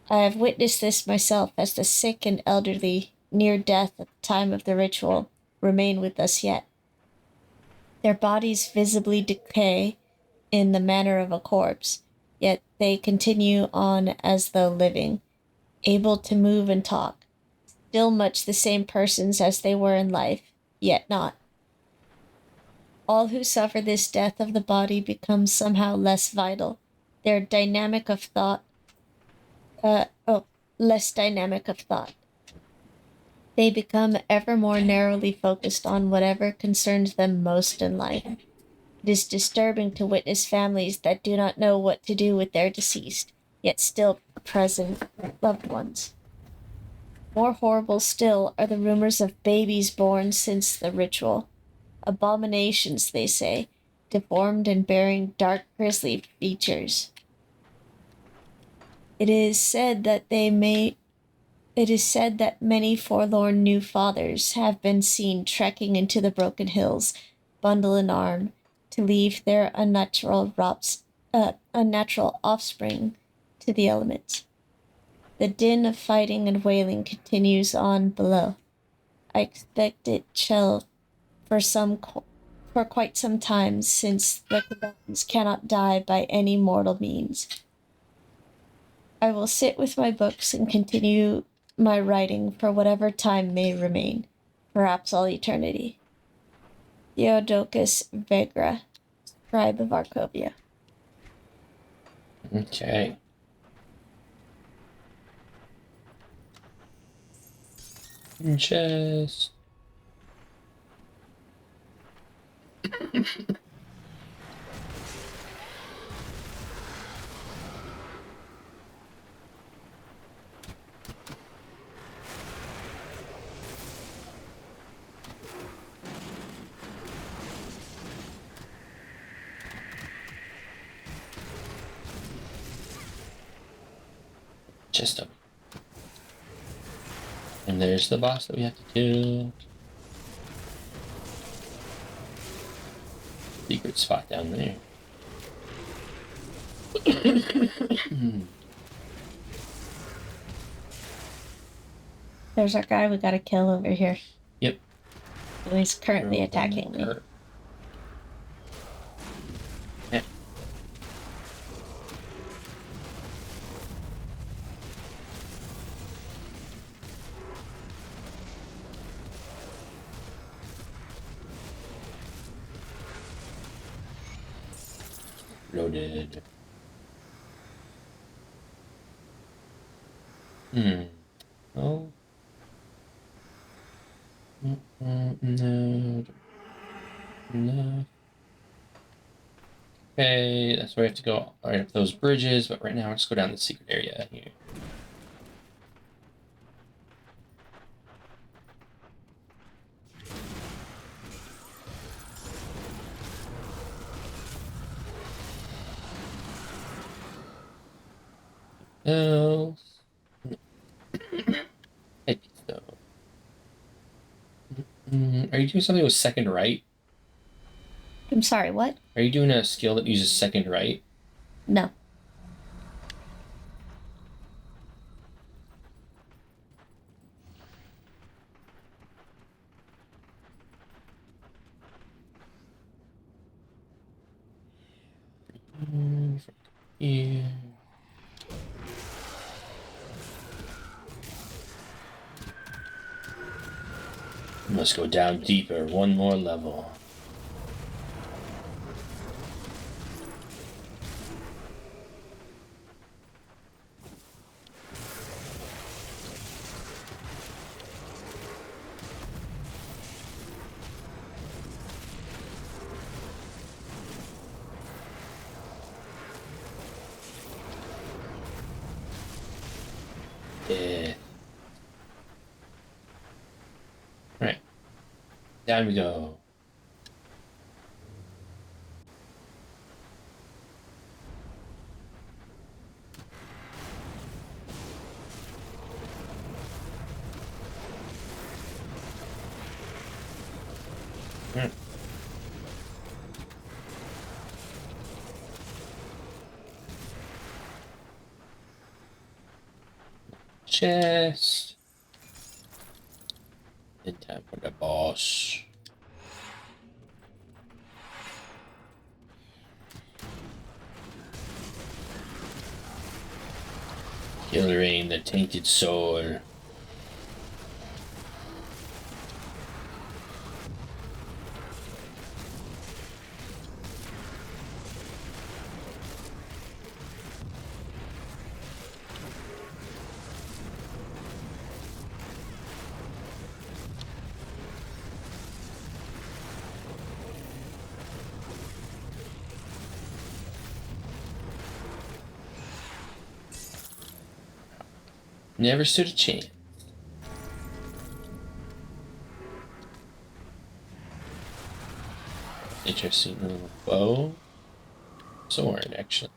I have witnessed this myself, as the sick and elderly, near death at the time of the ritual, remain with us yet. Their bodies visibly decay in the manner of a corpse, yet they continue on as though living, able to move and talk, still much the same persons as they were in life, yet not. All who suffer this death of the body become somehow less vital, their dynamic of thought, less dynamic of thought. They become ever more narrowly focused on whatever concerns them most in life. It is disturbing to witness families that do not know what to do with their deceased, yet still present loved ones. More horrible still are the rumors of babies born since the ritual. Abominations, they say, deformed and bearing dark grisly features. It is said that many forlorn new fathers have been seen trekking into the broken hills, bundle in arm, to leave their unnatural offspring to the elements. The din of fighting and wailing continues on below. I expect it shall for quite some time, since the combatants cannot die by any mortal means. I will sit with my books and continue my writing for whatever time may remain, perhaps all eternity. Theodocus Vegra, scribe of Arkovia. Okay. Chest. Chest up. And there's the boss that we have to kill. Secret spot down there. There's our guy we gotta kill over here. Yep. He's currently attacking me. Yeah. Loaded. Oh. No. No. Okay, that's where we have to go right up those bridges, but right now let's go down the secret area here. Else. Hey, so. Are you doing something with second right? I'm sorry, what? Are you doing a skill that uses second right? No. Here. Must go down deeper, one more level. Yeah. Right. Down we go. Hmm. Chest. In time for the boss. Killering the tainted soul. Never stood a chance. which I've seen a little bow. Sword, actually.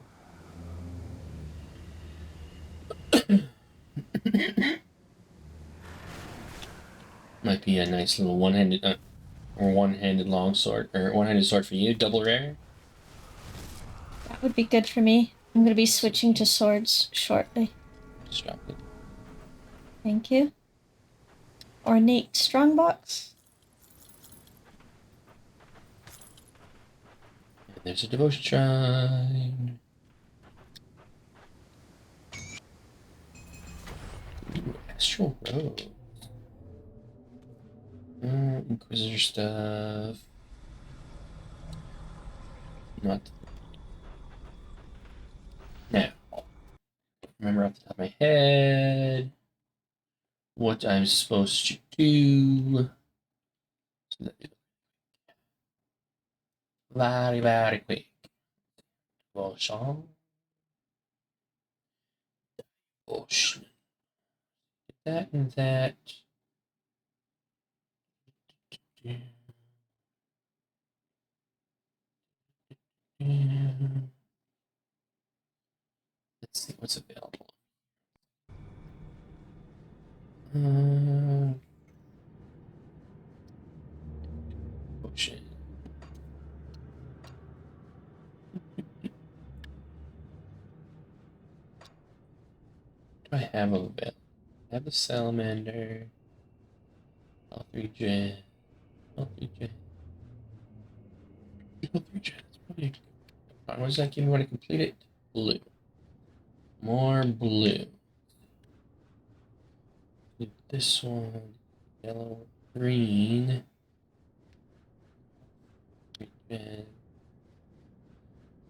Might be a nice little one-handed or one-handed longsword, or one-handed sword for you, double rare. That would be good for me. I'm going to be switching to swords shortly. Just drop it. Thank you. Ornate strongbox. And there's a devotion shrine. Ooh, Astral Rose. Inquisitor stuff. Not now. Remember off the top of my head what I'm supposed to do. So that very, very quick. Devotion. Devotion. That and that. Let's see what's available. Ocean. Do I have available? I have the salamander. Health regen. Health regen. Health regen. It's probably. What does that give me when I complete it? Blue. More blue. This one. Yellow. Green. Regen.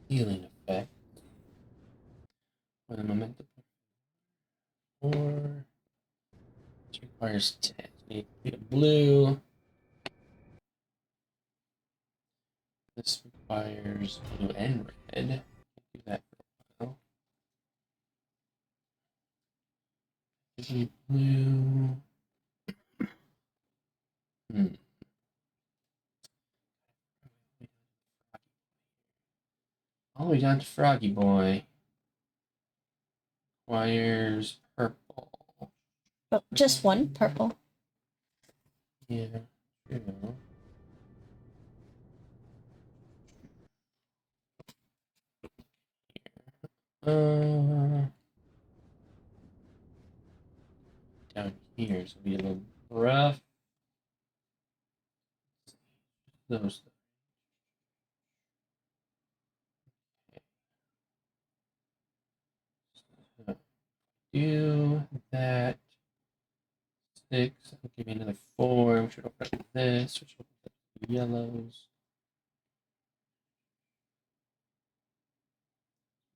Healing effect. With a momentum. 4. This requires 10. We need a blue. This requires blue and red. Do that for a while. Blue. All the way down to Froggy Boy. Requires purple. Oh, just one purple. Yeah, true. Down here, so it'll be a little rough. Those. Do that. 6. That'll give me another 4. We should open up this, which will open up the yellows.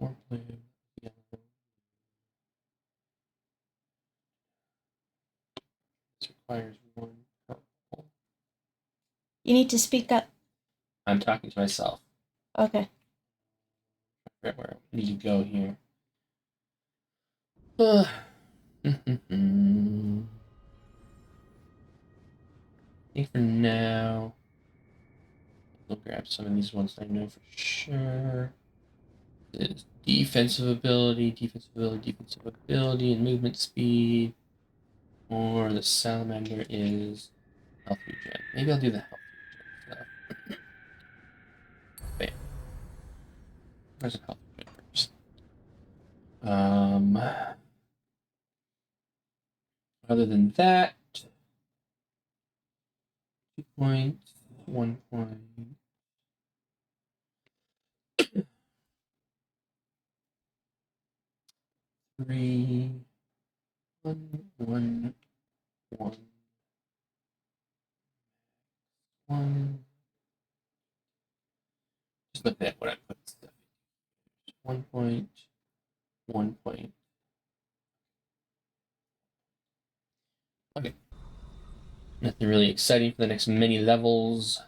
4 blue, yellow. This requires 1 purple. You need to speak up. I'm talking to myself. Okay. Where I need to go here. I think for now, I'll grab some of these ones I know for sure. It's defensive ability, and movement speed. Or the salamander is health regen. Maybe I'll do the health regen stuff. Bam. Where's the health regen first? Other than that, 2 points, 1 point. 3, 1, 1, 1, 1. Just look at what I put stuff in. 1 point, 1 point. Okay. Nothing really exciting for the next many levels.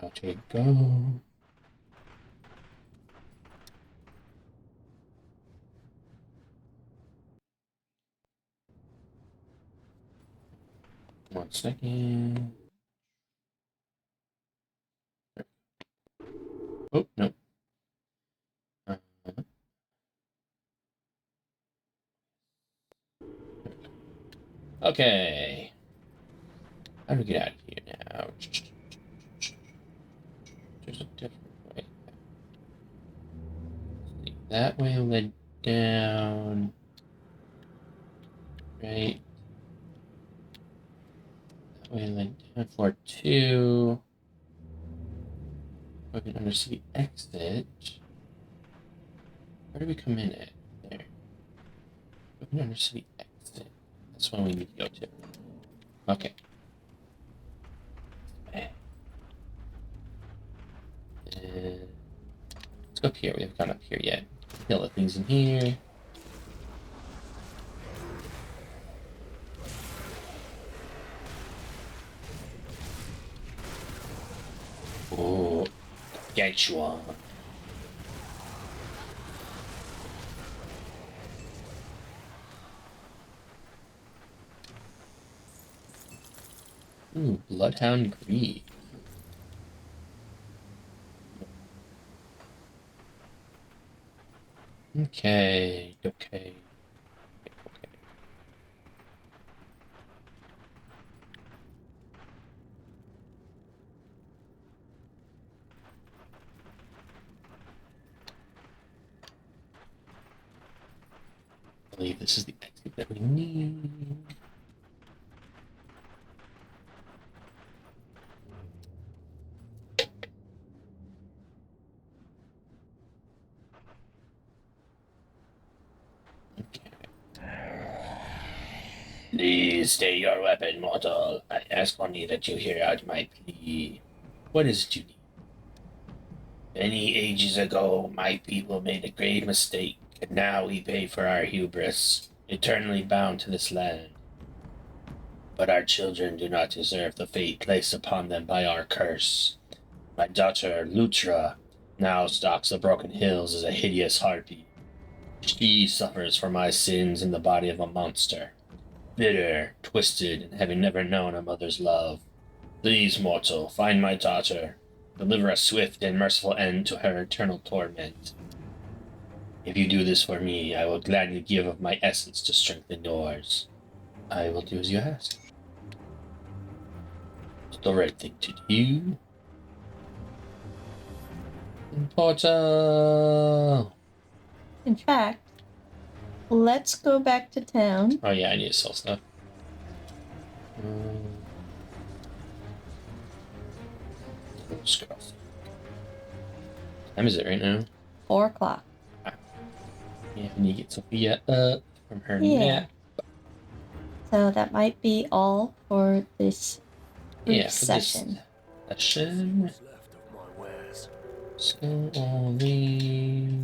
Out you go. One second. Oh, no. Okay. How do we get out of here now? There's a different way. That way led down. Right. That way led down floor 2. Open undersea exit. Where do we come in at? There. Open undersea exit. That's one we need to go to. Okay. Let's go up here. We haven't gone up here yet. Kill the things in here. Oh, get you on. Ooh, Bloodhound Greed. Okay. I believe this is the exit that we need. Please stay your weapon, mortal. I ask only that you hear out my plea. What is it you need? Many ages ago, my people made a grave mistake, and now we pay for our hubris, eternally bound to this land. But our children do not deserve the fate placed upon them by our curse. My daughter, Lutra, now stalks the broken hills as a hideous harpy. She suffers for my sins in the body of a monster. Bitter, twisted, and having never known a mother's love. Please, mortal, find my daughter. Deliver a swift and merciful end to her eternal torment. If you do this for me, I will gladly give of my essence to strengthen yours. I will do as you ask. It's the right thing to do. Portal! In fact, let's go back to town. Oh yeah, I need to sell stuff. Scroll. What time is it right now? 4 o'clock. Yeah, I need to get Sophia up from her nap. So that might be all for this brief For session. This session. What's left of my wares? So only.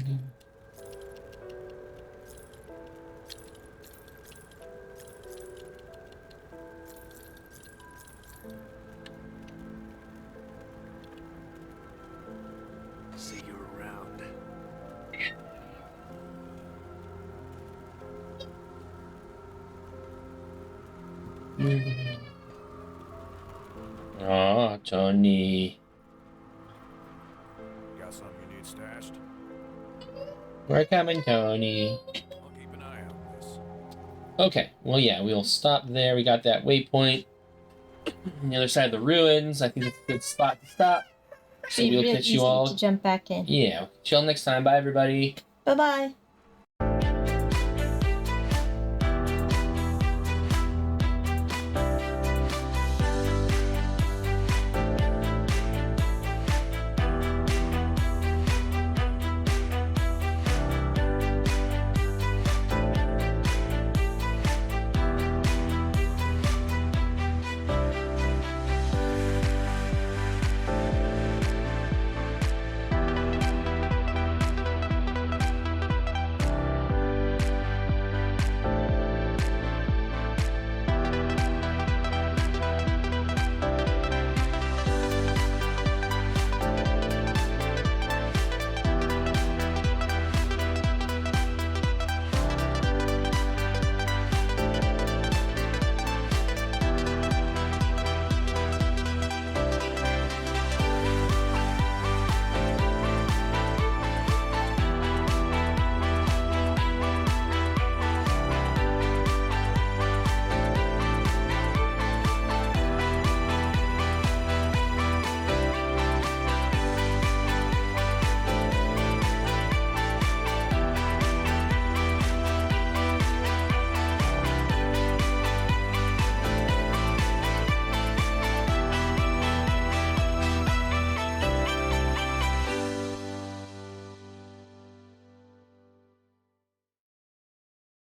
See you around. Oh, Tony. Got something you need stashed? We're coming, Tony. I'll keep an eye on this. Okay, well, yeah, we'll stop there. We got that waypoint on the other side of the ruins. I think it's a good spot to stop. So Be we'll real catch easy you all. to jump back in. Yeah, chill next time. Bye, everybody. Bye-bye.